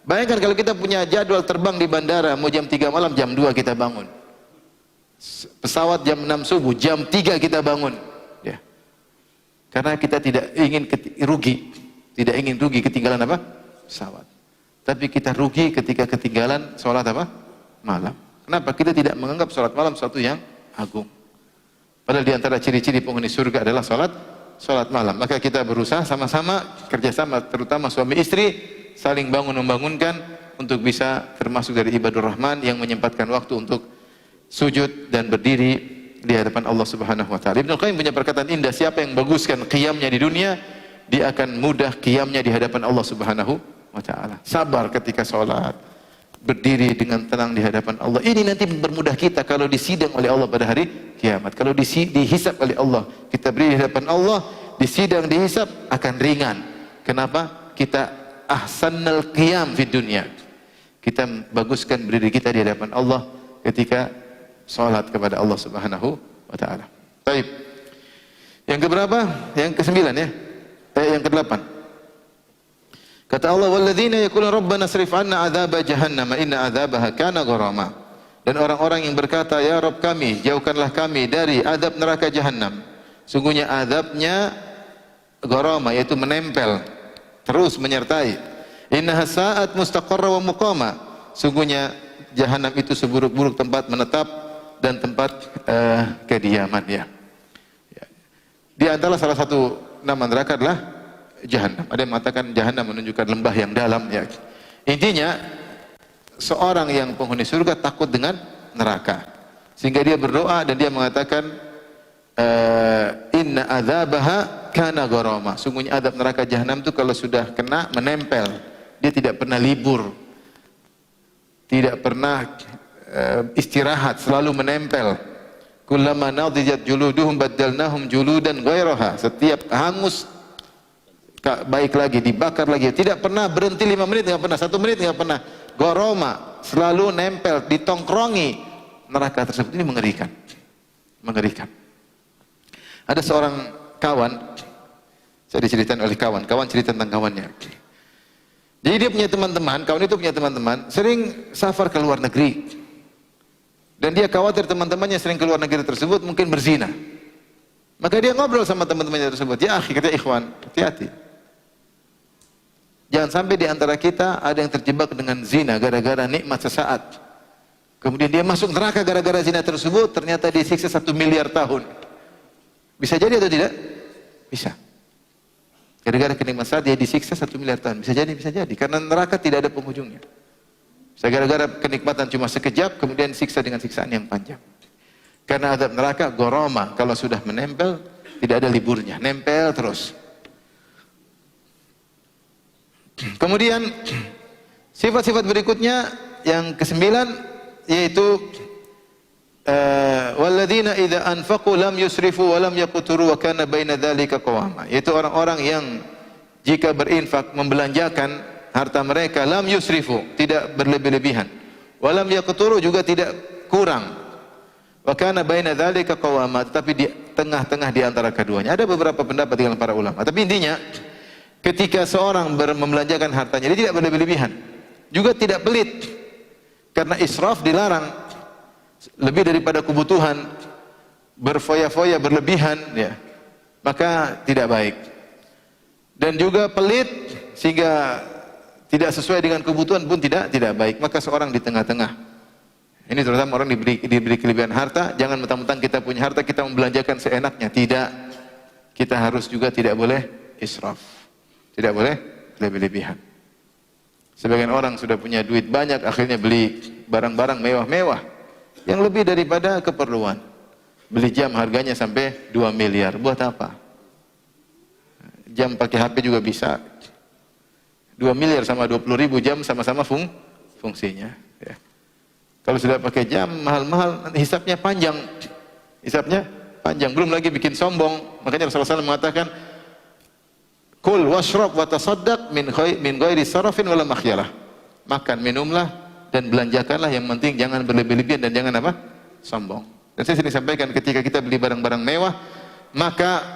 Bayangkan kalau kita punya jadwal terbang di bandara, mau jam 3 malam, jam 2 kita bangun. Pesawat jam 6 subuh, jam 3 kita bangun. Ya. Karena kita tidak ingin rugi. Tidak ingin rugi ketinggalan apa? Pesawat. Tapi kita rugi ketika ketinggalan sholat apa? Malam. Kenapa? Kita tidak menganggap sholat malam sesuatu yang agung. Padahal di antara ciri-ciri penghuni surga adalah sholat malam. Maka kita berusaha sama-sama, kerjasama, terutama suami istri, saling membangunkan untuk bisa termasuk dari ibadur rahman yang menyempatkan waktu untuk sujud dan berdiri di hadapan Allah Subhanahu wa taala. Ibnu Qayyim punya perkataan indah, siapa yang baguskan qiyamnya di dunia, dia akan mudah qiyamnya di hadapan Allah Subhanahu wa taala. Sabar ketika salat, berdiri dengan tenang di hadapan Allah. Ini nanti mempermudah kita kalau disidang oleh Allah pada hari kiamat. Kalau dihisab oleh Allah, kita berdiri di hadapan Allah, disidang, dihisab akan ringan. Kenapa? Kita ahsanal qiyam di dunia. Kita baguskan berdiri kita di hadapan Allah ketika salat kepada Allah Subhanahu wa taala. Baik. Yang keberapa? Yang ke-9 ya. Yang ke-8. Kata Allah, "Walladzina yaquluna rabbana srif 'anna 'adzaba jahannam inna 'adzabaha kana gharama." Dan orang-orang yang berkata, "Ya Rabb kami, jauhkanlah kami dari azab neraka jahanam. Sungguhnya azabnya gharama, yaitu menempel, terus menyertai. Innaha sa'at mustaqarra wa muqama." Sungguhnya jahanam itu seburuk-buruk tempat menetap dan tempat kediaman, ya. Di antara salah satu nama neraka adalah jahanam. Ada yang mengatakan jahanam menunjukkan lembah yang dalam, ya. Intinya seorang yang penghuni surga takut dengan neraka, sehingga dia berdoa dan dia mengatakan inna adzabaha kana gharama. Sungguhnya azab neraka jahanam itu kalau sudah kena menempel, dia tidak pernah libur, tidak pernah istirahat, selalu menempel. kullama nadijat juluduhum baddalnahum juludan ghairaha. Setiap hangus baik lagi, dibakar lagi. Tidak pernah berhenti 5 menit, enggak pernah 1 menit, enggak pernah. Goroma, selalu nempel, ditongkrongi neraka tersebut. Ini mengerikan. Mengerikan. Ada seorang kawan, saya diceritakan oleh kawan cerita tentang kawannya. Jadi dia punya teman-teman, kawan itu punya teman-teman, sering safar ke luar negeri. Dan dia khawatir teman-temannya sering keluar negeri tersebut mungkin berzina. Maka dia ngobrol sama teman-temannya tersebut. Ya akhi, kata ikhwan, hati-hati. Jangan sampai di antara kita ada yang terjebak dengan zina gara-gara nikmat sesaat. Kemudian dia masuk neraka gara-gara zina tersebut, ternyata disiksa 1 miliar tahun. Bisa jadi atau tidak? Bisa. Gara-gara kenikmatan sesaat dia disiksa 1 miliar tahun. Bisa jadi. Karena neraka tidak ada penghujungnya. Gara-gara kenikmatan cuma sekejap, kemudian siksa dengan siksaan yang panjang. Karena azab neraka goroma, kalau sudah menempel, tidak ada liburnya, nempel terus. Kemudian sifat-sifat berikutnya yang ke-9 yaitu walladzina idza anfaqu lam yusrifu wa lam yaqturu wa kana baina dzalika qawama. Yaitu orang-orang yang jika berinfak, membelanjakan harta mereka, lam yusrifu, tidak berlebih-lebihan, walam yaqturu, juga tidak kurang, wa kana baina dzalika qawama, tetapi di tengah-tengah di antara keduanya. Ada beberapa pendapat di kalangan para ulama, tapi intinya ketika seorang membelanjakan hartanya, dia tidak berlebih-lebihan, juga tidak pelit, karena israf dilarang, lebih daripada kebutuhan, berfoya-foya berlebihan, ya, maka tidak baik. Dan juga pelit sehingga tidak sesuai dengan kebutuhan pun tidak baik. Maka seorang di tengah-tengah. Ini terutama orang diberi kelebihan harta, jangan mentang-mentang kita punya harta kita membelanjakan seenaknya. Tidak. Kita harus juga tidak boleh israf. Tidak boleh lebih-lebihan. Sebagian orang sudah punya duit banyak, akhirnya beli barang-barang mewah-mewah yang lebih daripada keperluan. Beli jam harganya sampai 2 miliar. Buat apa? Jam pakai HP juga bisa. 2 miliar sama 20.000 jam sama-sama fungsinya. Ya. Kalau sudah pakai jam mahal-mahal, nanti hisapnya panjang. Hisapnya panjang. Belum lagi bikin sombong. Makanya Rasulullah SAW mengatakan, kul washrab wa tasaddaq min ghairi sarafin wala makhyalah. Makan, minumlah dan belanjakanlah, yang penting jangan berlebih-lebihan dan jangan apa? Sombong. Dan saya sering sampaikan, ketika kita beli barang-barang mewah, maka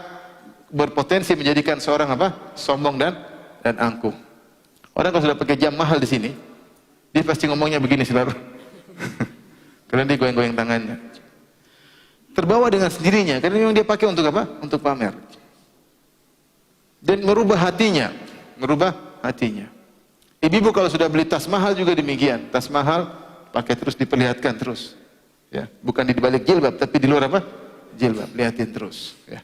berpotensi menjadikan seorang apa? Sombong dan angkuh. Orang kalau sudah pakai jam mahal di sini, dia pasti ngomongnya begini selalu. Karena dia goyang-goyang tangannya. Terbawa dengan sendirinya, karena memang dia pakai untuk apa? Untuk pamer. Dan merubah hatinya. Ibu-ibu kalau sudah beli tas mahal juga demikian. Tas mahal pakai terus, diperlihatkan terus. Ya, bukan di balik jilbab, tapi di luar apa? Jilbab, lihatin terus. Ya.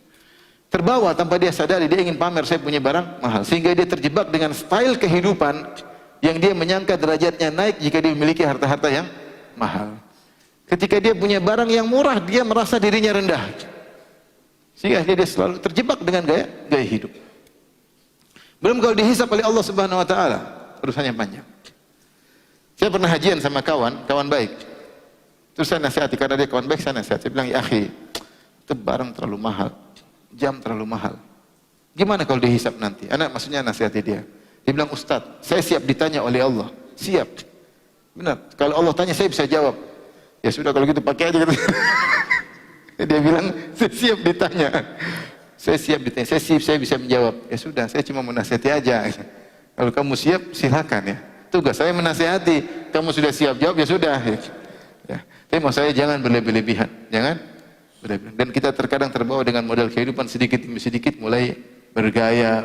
Terbawa tanpa dia sadari, dia ingin pamer, saya punya barang mahal, sehingga dia terjebak dengan style kehidupan yang dia menyangka derajatnya naik jika dia memiliki harta-harta yang mahal. Ketika dia punya barang yang murah, dia merasa dirinya rendah, sehingga dia selalu terjebak dengan gaya hidup. Belum kalau dihisap oleh Allah Subhanahu Wa Taala, urusannya panjang. Saya pernah hajian sama kawan baik, terus saya nasihati, karena dia kawan baik, saya nasihati, saya bilang, ya akhi, itu barang terlalu mahal, jam terlalu mahal. Gimana kalau dihisap nanti? Maksudnya nasihati dia. Dia bilang, Ustaz, saya siap ditanya oleh Allah. Siap. Benar. Kalau Allah tanya, saya bisa jawab. Ya sudah, kalau gitu pakai aja. Dia bilang, saya siap ditanya. Saya bisa menjawab. Ya sudah, saya cuma menasihati aja. Kalau kamu siap, silakan ya. Tugas saya menasihati. Kamu sudah siap jawab, ya sudah. Ya. Tapi maksud saya jangan berlebih-lebihan. Jangan. Dan kita terkadang terbawa dengan model kehidupan sedikit demi sedikit, mulai bergaya.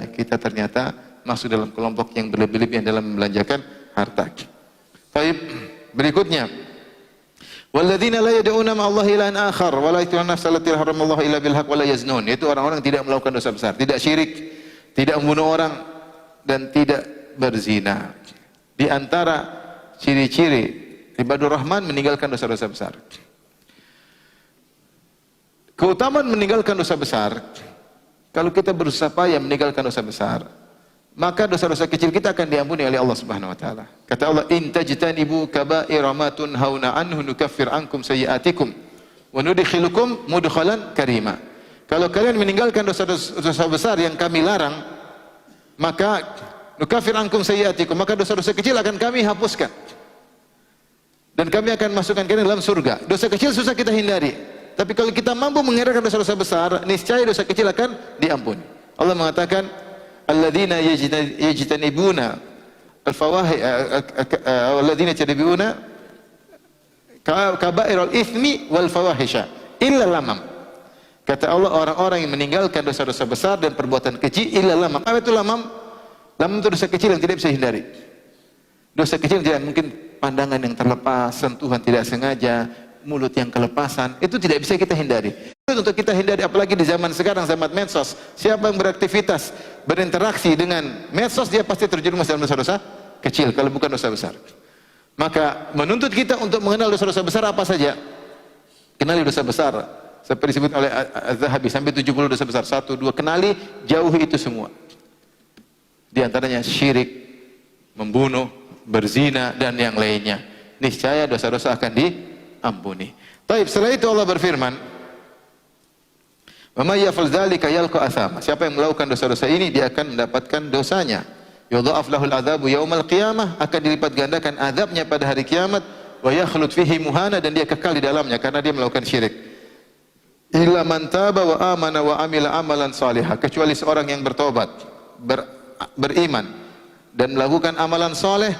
Kita ternyata masuk dalam kelompok yang berlebih-lebihan dalam membelanjakan harta. Baik, berikutnya, walladzina la yad'una ma'allahi ilahan akhar wa la yaqtuluna nafsa allati haramallahu illa bil haqq wa la yaznun. Itu orang-orang yang tidak melakukan dosa besar, tidak syirik, tidak membunuh orang, dan tidak berzina. Di antara ciri-ciri ibadur rahman meninggalkan dosa-dosa besar. Keutamaan meninggalkan dosa besar, kalau kita berusaha payah meninggalkan dosa besar, maka dosa-dosa kecil kita akan diampuni oleh Allah Subhanahu Wa Taala. Kata Allah, in tajtanibu kaba'ira ma tunhauna anhu nukaffir ankum sayyi'atikum wa nudkhilukum mudkhalan karima. Kalau kalian meninggalkan dosa-dosa besar yang kami larang, maka nukafir ankum sayyiatikum, maka dosa-dosa kecil akan kami hapuskan. Dan kami akan masukkan kalian dalam surga. Dosa kecil susah kita hindari. Tapi kalau kita mampu menghindarkan dosa-dosa besar, niscaya dosa kecil akan diampuni. Allah mengatakan, alladzina yajtanibuna al-fawahi alladzina yajtanibuna kaba'irul itsmi wal fawahisha illa lamam. Kata Allah, orang-orang yang meninggalkan dosa-dosa besar dan perbuatan keji illa lamam. Apa itu lamam? Lamam itu dosa kecil yang tidak bisa hindari. Dosa kecil tidak mungkin, pandangan yang terlepas, sentuhan tidak sengaja, mulut yang kelepasan, itu tidak bisa kita hindari. Itu untuk kita hindari, apalagi di zaman sekarang, zaman medsos. Siapa yang beraktivitas, berinteraksi dengan medsos, dia pasti terjerumus dalam dosa-dosa kecil, kalau bukan dosa besar. Maka menuntut kita untuk mengenal dosa-dosa besar apa saja. Kenali dosa besar, seperti disebut oleh Az-Zahabi, sampai 70 dosa besar. 1, 2, kenali, jauhi itu semua. Di antaranya syirik, membunuh, berzina, dan yang lainnya. Niscaya dosa-dosa akan diampuni. Taib, setelah itu Allah berfirman, "Wa may yaf'al dzalika yalqa athama." Siapa yang melakukan dosa-dosa ini, dia akan mendapatkan dosanya. Yudha'af lahul adzabu yaumal qiyamah, akan dilipat gandakan azabnya pada hari kiamat, wa yakhlud fihi muhana, dan dia kekal di dalamnya karena dia melakukan syirik. Illa man taba wa amana wa amila amalan salihah, kecuali seorang yang bertobat, beriman dan melakukan amalan soleh,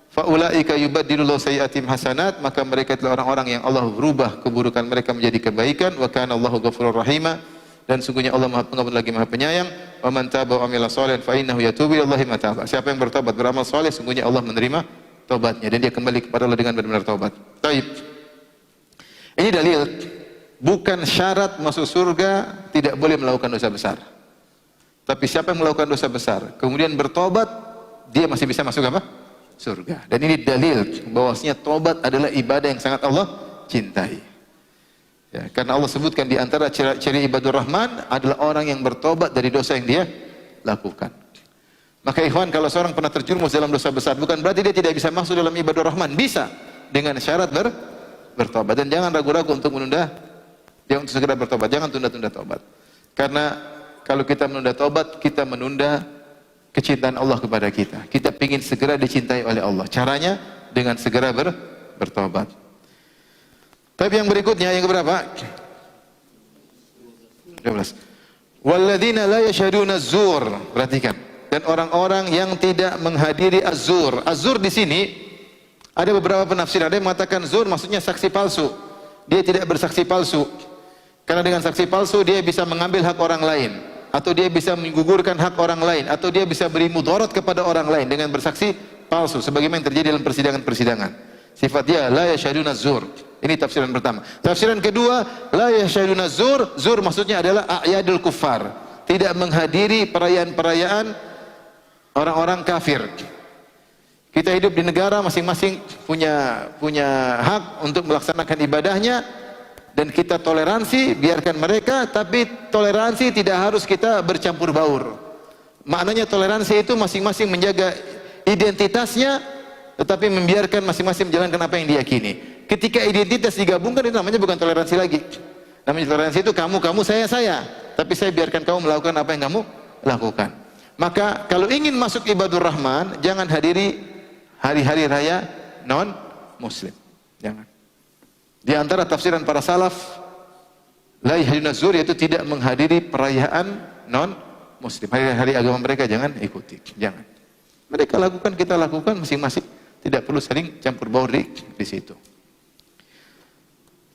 faulaika yubaddilullahu sayyi'atihim hasanat, maka mereka adalah orang-orang yang Allah berubah keburukan mereka menjadi kebaikan. Wa kana Allahu ghafurur rahima, dan sungguhnya Allah Maha Pengampun lagi Maha Penyayang. Wa man taba wa amila sholihan fa innahu yatubu ilallahi mataba. Siapa yang bertobat, beramal soleh, sungguhnya Allah menerima tobatnya dan dia kembali kepada Allah dengan benar-benar tobat. Taib. Ini dalil, bukan syarat masuk surga tidak boleh melakukan dosa besar. Tapi siapa yang melakukan dosa besar kemudian bertobat, dia masih bisa masuk apa? Surga. Dan ini dalil bahwasanya tobat adalah ibadah yang sangat Allah cintai. Ya, karena Allah sebutkan di antara ciri ibadur Rahman adalah orang yang bertobat dari dosa yang dia lakukan. Maka ikhwan, kalau seorang pernah terjerumus dalam dosa besar, bukan berarti dia tidak bisa masuk dalam ibadur Rahman. Bisa, dengan syarat bertobat. Dan jangan ragu-ragu untuk menunda, dia untuk segera bertobat. Jangan tunda-tunda tobat. Karena kalau kita menunda tobat, kita menunda kecintaan Allah kepada kita. Kita ingin segera dicintai oleh Allah. Caranya dengan segera bertobat. Tapi yang berikutnya, yang keberapa? 12. Walladzina la yashhaduna az-zur. Perhatikan. Dan orang-orang yang tidak menghadiri az-zur. Az-zur di sini ada beberapa penafsiran. Ada yang mengatakan zur maksudnya saksi palsu. Dia tidak bersaksi palsu. Karena dengan saksi palsu dia bisa mengambil hak orang lain, atau dia bisa menggugurkan hak orang lain, atau dia bisa beri mudarat kepada orang lain dengan bersaksi palsu, sebagaimana yang terjadi dalam persidangan-persidangan. Sifat dia la yashhaduna az-zur. Ini tafsiran pertama. Tafsiran kedua, la yashhaduna zur, zur maksudnya adalah a'yadul kuffar, tidak menghadiri perayaan-perayaan orang-orang kafir. Kita hidup di negara masing-masing punya hak untuk melaksanakan ibadahnya, dan kita toleransi, biarkan mereka, tapi toleransi tidak harus kita bercampur baur. Maknanya toleransi itu masing-masing menjaga identitasnya, tetapi membiarkan masing-masing menjalankan apa yang diyakini. Ketika identitas digabungkan, itu namanya bukan toleransi lagi. Namanya toleransi itu kamu, saya. Tapi saya biarkan kamu melakukan apa yang kamu lakukan. Maka kalau ingin masuk ibadur Rahman, jangan hadiri hari-hari raya non-muslim. Jangan. Di antara tafsiran para salaf, la yahduna zur, yaitu tidak menghadiri perayaan non-muslim. Hari-hari agama mereka jangan ikuti. Jangan. Mereka lakukan, kita lakukan masing-masing. Tidak perlu saling campur baur di situ.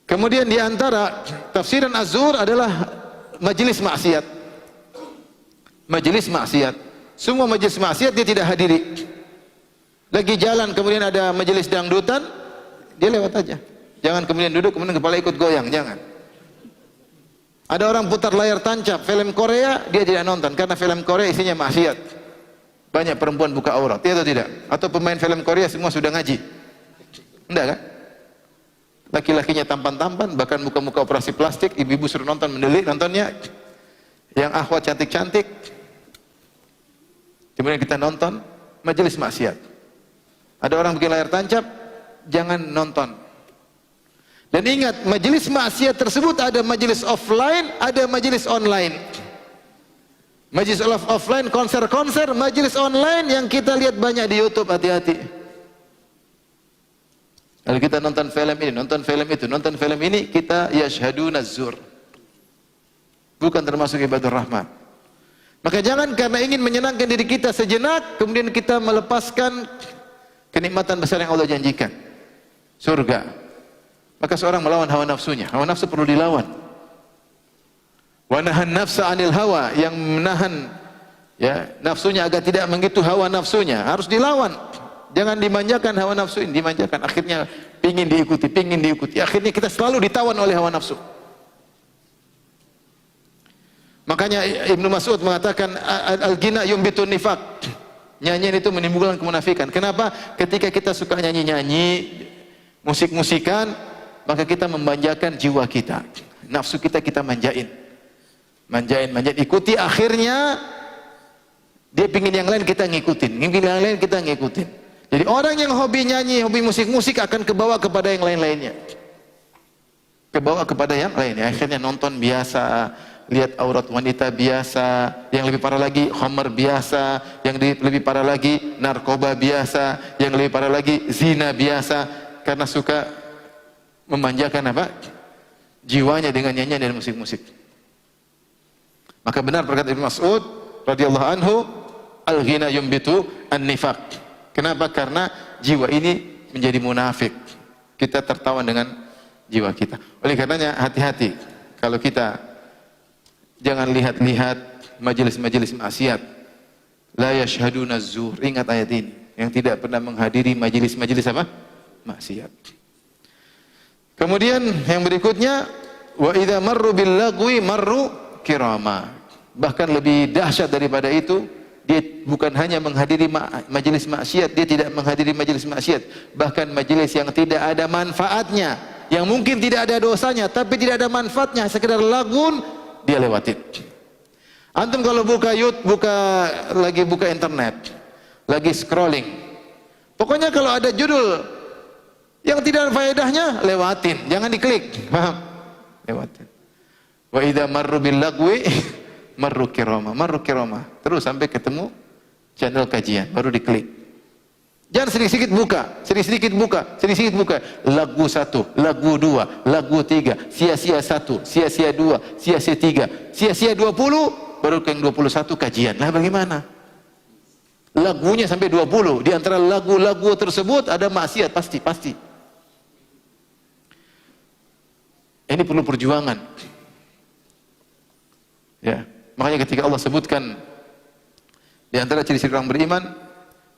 Kemudian di antara tafsiran az-zur adalah majelis maksiat. Majelis maksiat. Semua majelis maksiat dia tidak hadiri. Lagi jalan kemudian ada majelis dangdutan, dia lewat aja. Jangan kemudian duduk kemudian kepala ikut goyang, jangan. Ada orang putar layar tancap film Korea, dia tidak nonton karena film Korea isinya maksiat. Banyak perempuan buka aurat, iya atau tidak? Atau pemain film Korea semua sudah ngaji? Enggak kan? Laki-lakinya tampan-tampan, bahkan muka-muka operasi plastik, ibu-ibu suruh nonton, mendelik nontonnya. Yang akhwat cantik-cantik. Kemudian kita nonton majelis maksiat. Ada orang bikin layar tancap, jangan nonton. Dan ingat, majelis maksiat tersebut ada majelis offline, ada majelis online. Majelis offline, konser-konser, majelis online yang kita lihat banyak di YouTube, hati-hati. Kalau kita nonton film ini, nonton film itu, nonton film ini, kita yashhaduna zur. Bukan termasuk ibadah rahmat. Maka jangan karena ingin menyenangkan diri kita sejenak, kemudian kita melepaskan kenikmatan besar yang Allah janjikan. Surga. Maka seorang melawan hawa nafsunya. Hawa nafsu perlu dilawan. Wa nahan nafsa 'anil hawa, yang menahan ya nafsunya agar tidak mengikuti hawa nafsunya, harus dilawan. Jangan dimanjakan hawa nafsu ini, dimanjakan. Akhirnya pingin diikuti. Akhirnya kita selalu ditawan oleh hawa nafsu. Makanya Ibnu Mas'ud mengatakan al-ghina yumbitun nifaq. Nyanyian itu menimbulkan kemunafikan. Kenapa? Ketika kita suka nyanyi-nyanyi, musik-musikan, maka kita memanjakan jiwa kita. Nafsu kita manjain. Ikuti, akhirnya dia pingin yang lain, kita ngikutin. Jadi orang yang hobi nyanyi, hobi musik-musik akan kebawa kepada yang lain-lainnya. Akhirnya nonton biasa, lihat aurat wanita biasa, yang lebih parah lagi khamar biasa, yang lebih parah lagi narkoba biasa, yang lebih parah lagi zina biasa, karena suka memanjakan apa? Jiwanya dengan nyanyian dan musik-musik. Maka benar perkataan Ibnu Mas'ud radhiyallahu anhu, al-ghina yumbitu an-nifaq. Kenapa? Karena jiwa ini menjadi munafik. Kita tertawan dengan jiwa kita. Oleh karenanya hati-hati kalau kita jangan lihat-lihat majelis-majelis maksiat. La yashhaduna zur. Ingat ayat ini, yang tidak pernah menghadiri majelis-majelis apa? Maksiat. Kemudian yang berikutnya, wa idza marru bil lagwi marru kirama. Bahkan lebih dahsyat daripada itu, dia bukan hanya menghadiri majelis maksiat, dia tidak menghadiri majelis maksiat, bahkan majelis yang tidak ada manfaatnya, yang mungkin tidak ada dosanya, tapi tidak ada manfaatnya, sekedar lagun, dia lewatin. Antum kalau buka YouTube, buka internet, lagi scrolling, pokoknya kalau ada judul yang tidak ada faedahnya, lewatin, jangan diklik, paham? Lewatin. Wa idza marru bil lagwi marru kirama, terus sampai ketemu channel kajian, baru diklik. Jangan sedikit-sedikit buka, lagu 1, lagu 2, lagu 3, sia-sia 1, sia-sia 2, sia-sia 3, sia-sia 20, baru ke yang 21 kajian. Lah bagaimana? Lagunya sampai 20, di antara lagu-lagu tersebut ada maksiat pasti. Ini perlu perjuangan. Ya, makanya ketika Allah sebutkan di antara ciri-ciri orang beriman,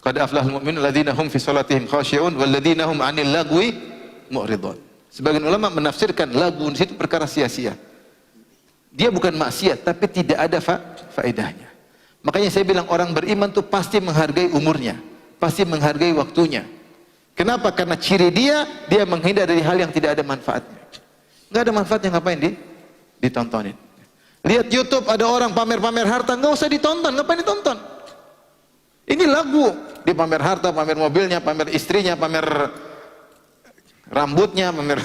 qad aflahal mu'minun alladzina hum fi shalatihim khashi'un walladzina hum 'anil lagwi mu'ridun. Sebagian ulama menafsirkan lagu di situ perkara sia-sia. Dia bukan maksiat, tapi tidak ada faedahnya. Makanya saya bilang orang beriman tuh pasti menghargai umurnya, pasti menghargai waktunya. Kenapa? Karena ciri dia menghindar dari hal yang tidak ada manfaatnya. Nggak ada manfaatnya, ngapain ditontonin? Lihat YouTube, ada orang pamer-pamer harta, nggak usah ditonton, ngapain ditonton? Ini lagu, dia pamer harta, pamer mobilnya, pamer istrinya, pamer rambutnya, pamer.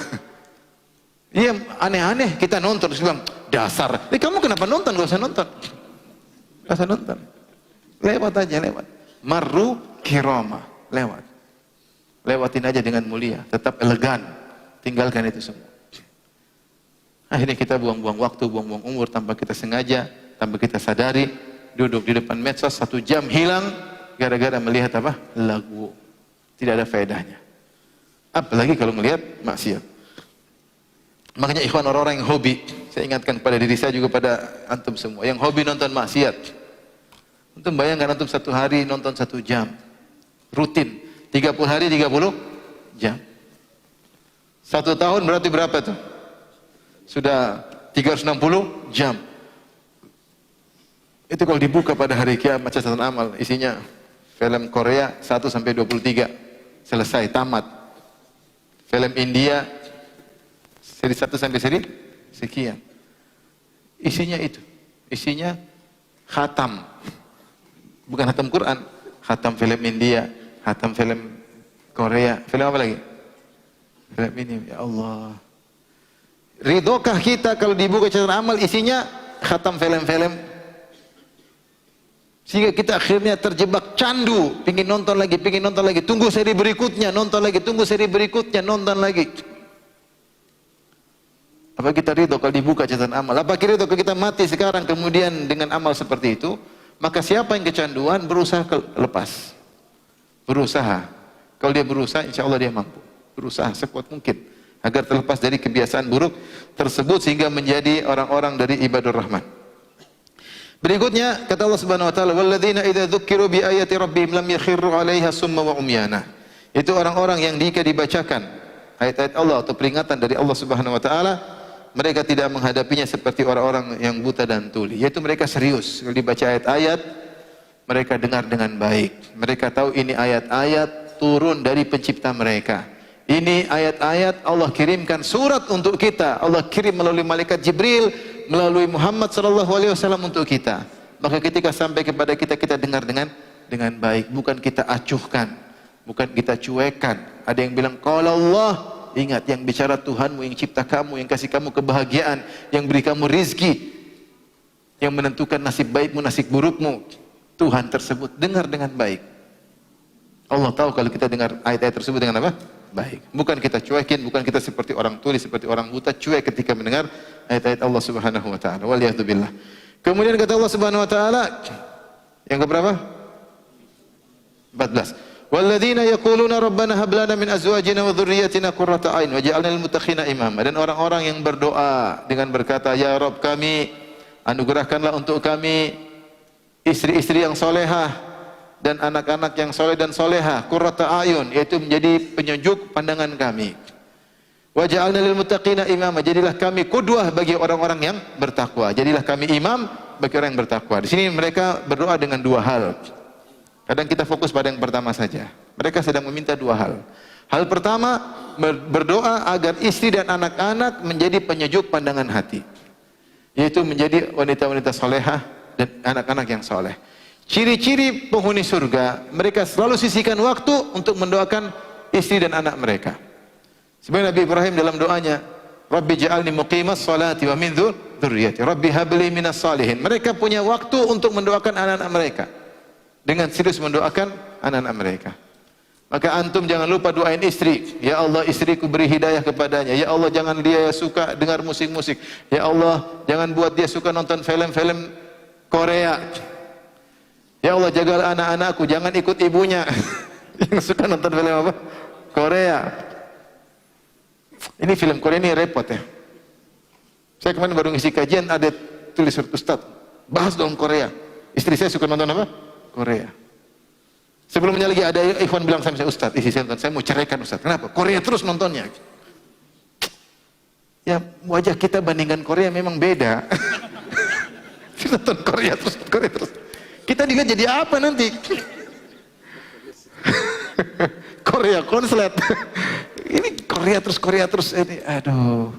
Iya, aneh-aneh, kita nonton, terus bilang, dasar. Kamu kenapa nonton? Nggak usah nonton. Nggak usah nonton. Lewat aja, lewat. Marru kirama, lewat. Lewatin aja dengan mulia, tetap elegan. Tinggalkan itu semua. Akhirnya kita buang-buang waktu, buang-buang umur tanpa kita sengaja, tanpa kita sadari, duduk di depan medsos 1 jam hilang gara-gara melihat apa? Lagu. Tidak ada faedahnya. Apalagi kalau melihat maksiat. Makanya ikhwan, orang-orang yang hobi, saya ingatkan pada diri saya juga pada antum semua, yang hobi nonton maksiat. Antum bayangkan antum 1 hari nonton 1 jam. Rutin. 30 hari 30 jam. 1 tahun berarti berapa tuh? Sudah 360 jam. Itu kalau dibuka pada hari kiamat catatan amal, isinya film Korea 1 sampai 23 selesai, tamat. Film India seri 1 sampai seri sekian. Isinya itu. Isinya khatam. Bukan khatam Quran, khatam film India, khatam film Korea, film apa lagi? Film ini, ya Allah. Ridhokah kita kalau dibuka catatan amal isinya khatam film-film? Sehingga kita akhirnya terjebak candu, pingin nonton lagi, tunggu seri berikutnya, nonton lagi, tunggu seri berikutnya, nonton lagi. Apa kita ridho kalau dibuka catatan amal? Apa kita ridho kalau kita mati sekarang kemudian dengan amal seperti itu? Maka siapa yang kecanduan berusaha lepas. Berusaha. Kalau dia berusaha, insya Allah dia mampu. Berusaha sekuat mungkin agar terlepas dari kebiasaan buruk tersebut sehingga menjadi orang-orang dari ibadur rahman. Berikutnya kata Allah Subhanahu wa taala, "Walladzina idza dzukiru bi ayati rabbihim lam yakhirru 'alaiha summa wa umyana." Itu orang-orang yang jika dibacakan ayat-ayat Allah atau peringatan dari Allah Subhanahu wa taala, mereka tidak menghadapinya seperti orang-orang yang buta dan tuli. Yaitu mereka serius kalau dibaca ayat-ayat, mereka dengar dengan baik. Mereka tahu ini ayat-ayat turun dari pencipta mereka. Ini ayat-ayat Allah kirimkan surat untuk kita. Allah kirim melalui malaikat Jibril, melalui Muhammad sallallahu alaihi wasallam untuk kita. Maka ketika sampai kepada kita, kita dengar dengan baik, bukan kita acuhkan, bukan kita cuekan. Ada yang bilang qala Allah, ingat yang bicara Tuhanmu yang cipta kamu, yang kasih kamu kebahagiaan, yang beri kamu rizki, yang menentukan nasib baikmu, nasib burukmu. Tuhan tersebut, dengar dengan baik. Allah tahu kalau kita dengar ayat-ayat tersebut dengan apa? Baik. Bukan kita cuekin, bukan kita seperti orang tuli, seperti orang buta, cuek ketika mendengar ayat-ayat Allah Subhanahu wa taala. Waliyadzubillah. Kemudian kata Allah Subhanahu wa taala yang keberapa? 14. Walladzina yaquluna rabbana hab lana min azwajina wa dhurriyyatina qurrata a'yun waj'alna lil muttaqina imama. Dan orang-orang yang berdoa dengan berkata, ya Rabb kami, anugerahkanlah untuk kami istri-istri yang solehah dan anak-anak yang soleh dan soleha, qurrata ayun, yaitu menjadi penyejuk pandangan kami. Waj'alna lil muttaqina imama, jadilah kami qudwah bagi orang-orang yang bertakwa. Jadilah kami imam bagi orang yang bertakwa. Di sini mereka berdoa dengan dua hal. Kadang kita fokus pada yang pertama saja. Mereka sedang meminta dua hal. Hal pertama, berdoa agar istri dan anak-anak menjadi penyejuk pandangan hati, yaitu menjadi wanita-wanita solehah dan anak-anak yang soleh. Ciri-ciri penghuni surga, mereka selalu sisihkan waktu untuk mendoakan istri dan anak mereka. Sebenarnya Nabi Ibrahim dalam doanya, Rabbi ja'alni muqimas salati wa min dzurriyyati, Rabbi habli minas salihin. Mereka punya waktu untuk mendoakan anak-anak mereka, dengan serius mendoakan anak-anak mereka. Maka antum jangan lupa doain istri. Ya Allah, istriku beri hidayah kepadanya. Ya Allah, jangan dia suka dengar musik-musik. Ya Allah, jangan buat dia suka nonton film-film Korea. Ya Allah, jagalah anak-anakku, jangan ikut ibunya yang suka nonton film apa? Korea. Ini film Korea ini repot ya. Saya kemarin baru ngisi kajian, ada tulis Ustaz, bahas dong Korea. Istri saya suka nonton apa? Korea. Sebelumnya lagi ada ikhwan bilang sama saya, Ustaz, istri saya nonton, saya mau ceraikan Ustaz. Kenapa? Korea terus nontonnya. Ya wajah kita bandingkan Korea memang beda. Nonton Korea terus. Kita dilihat jadi apa nanti? Korea konslet. Ini Korea terus ini, aduh.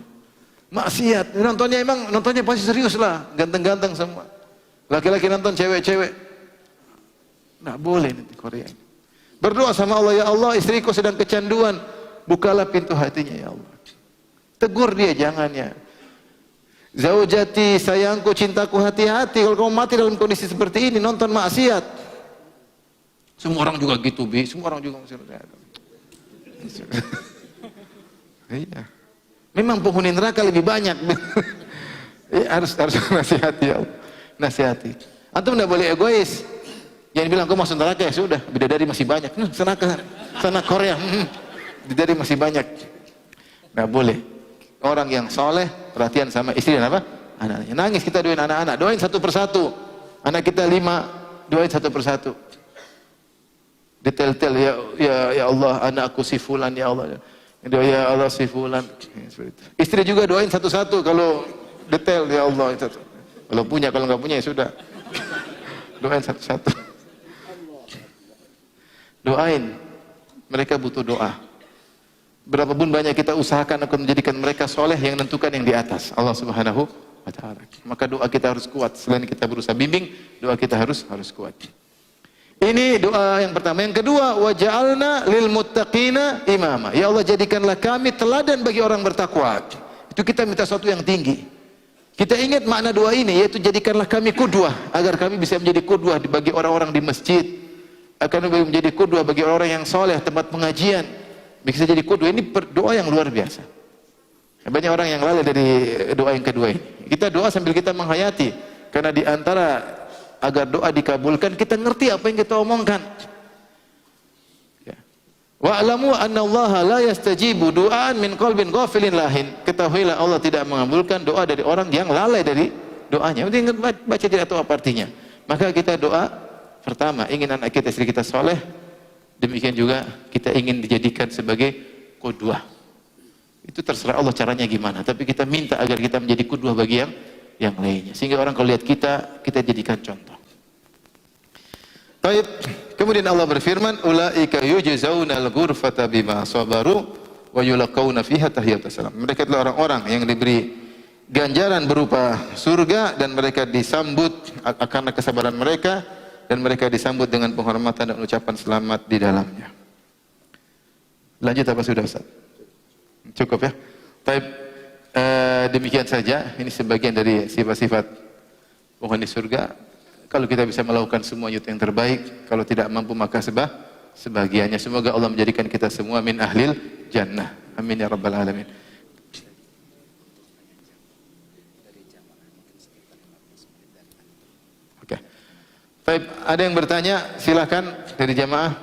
Maksiat. Nontonnya pasti serius lah, ganteng-ganteng semua. Laki-laki nonton cewek-cewek. Nggak boleh nanti Korea. Berdoa sama Allah, ya Allah, istriku sedang kecanduan, bukalah pintu hatinya ya Allah. Tegur dia, jangan ya. Zaujati, sayangku, cintaku, hati-hati kalau kamu mati dalam kondisi seperti ini, nonton maksiat. Semua orang juga gitu, Bi. Semua orang juga maksiat. Iya. Memang penghuni neraka lebih banyak. harus nasihati ya Allah. Nasihati. Antum enggak boleh egois. Jangan bilang kau masuk neraka ya sudah, bidadari masih banyak. Sana Korea. Bidadari masih banyak. Enggak boleh. Orang yang soleh perhatian sama istri dan apa? Anaknya. Nangis kita doain anak-anak, doain satu persatu. Anak kita 5, doain satu persatu. Detail-detail ya Allah, anakku si fulan ya Allah. Doa ya Allah si fulan. Istri juga doain satu-satu kalau detail ya Allah itu. Kalau punya, kalau nggak punya ya sudah. Doain satu-satu. Doain. Mereka butuh doa. Berapapun banyak kita usahakan akan menjadikan mereka soleh, yang menentukan yang di atas, Allah Subhanahu wa taala. Maka doa kita harus kuat. Selain kita berusaha bimbing, doa kita harus kuat. Ini doa yang pertama. Yang kedua, waja'alna lil muttaqina imama. Ya Allah, jadikanlah kami teladan bagi orang bertakwa. Itu Itu kita minta sesuatu yang tinggi. Kita ingat makna doa ini, yaitu jadikanlah kami qudwah, agar kami bisa menjadi qudwah bagi orang-orang di masjid, akan menjadi qudwah bagi orang yang soleh, tempat pengajian, bisa jadi qudwah. Ini doa yang luar biasa. Banyak orang yang lalai dari doa yang kedua ini. Kita doa sambil kita menghayati, karena di antara agar doa dikabulkan, kita ngerti apa yang kita omongkan. Wa'lamu anna Allah la yastajibu du'aan min qalbin ghafilin lahin. Ketahuilah Allah tidak mengabulkan doa dari orang yang lalai dari doanya. Mungkin baca tidak tahu apa artinya. Maka kita doa pertama, ingin anak kita, istri kita soleh. Demikian juga kita ingin dijadikan sebagai qudwah. Itu terserah Allah caranya gimana. Tapi kita minta agar kita menjadi qudwah bagi yang lainnya. Sehingga orang kalau lihat kita jadikan contoh. Baik. Kemudian Allah berfirman, ulaika yujzaunal ghurfata bima sabaru wa yulaqauna fiha tahiyyatan salam. Mereka adalah orang-orang yang diberi ganjaran berupa surga dan mereka disambut karena kesabaran mereka dan mereka disambut dengan penghormatan dan ucapan selamat di dalamnya. Lanjut apa sudah Ustaz? Cukup ya? Baik, demikian saja. Ini sebagian dari sifat-sifat penghuni surga. Kalau kita bisa melakukan semuanya itu yang terbaik, kalau tidak mampu maka sebagiannya. Semoga Allah menjadikan kita semua min ahlil jannah. Amin ya rabbal alamin. Oke. Baik, ada yang bertanya? Silakan dari jamaah.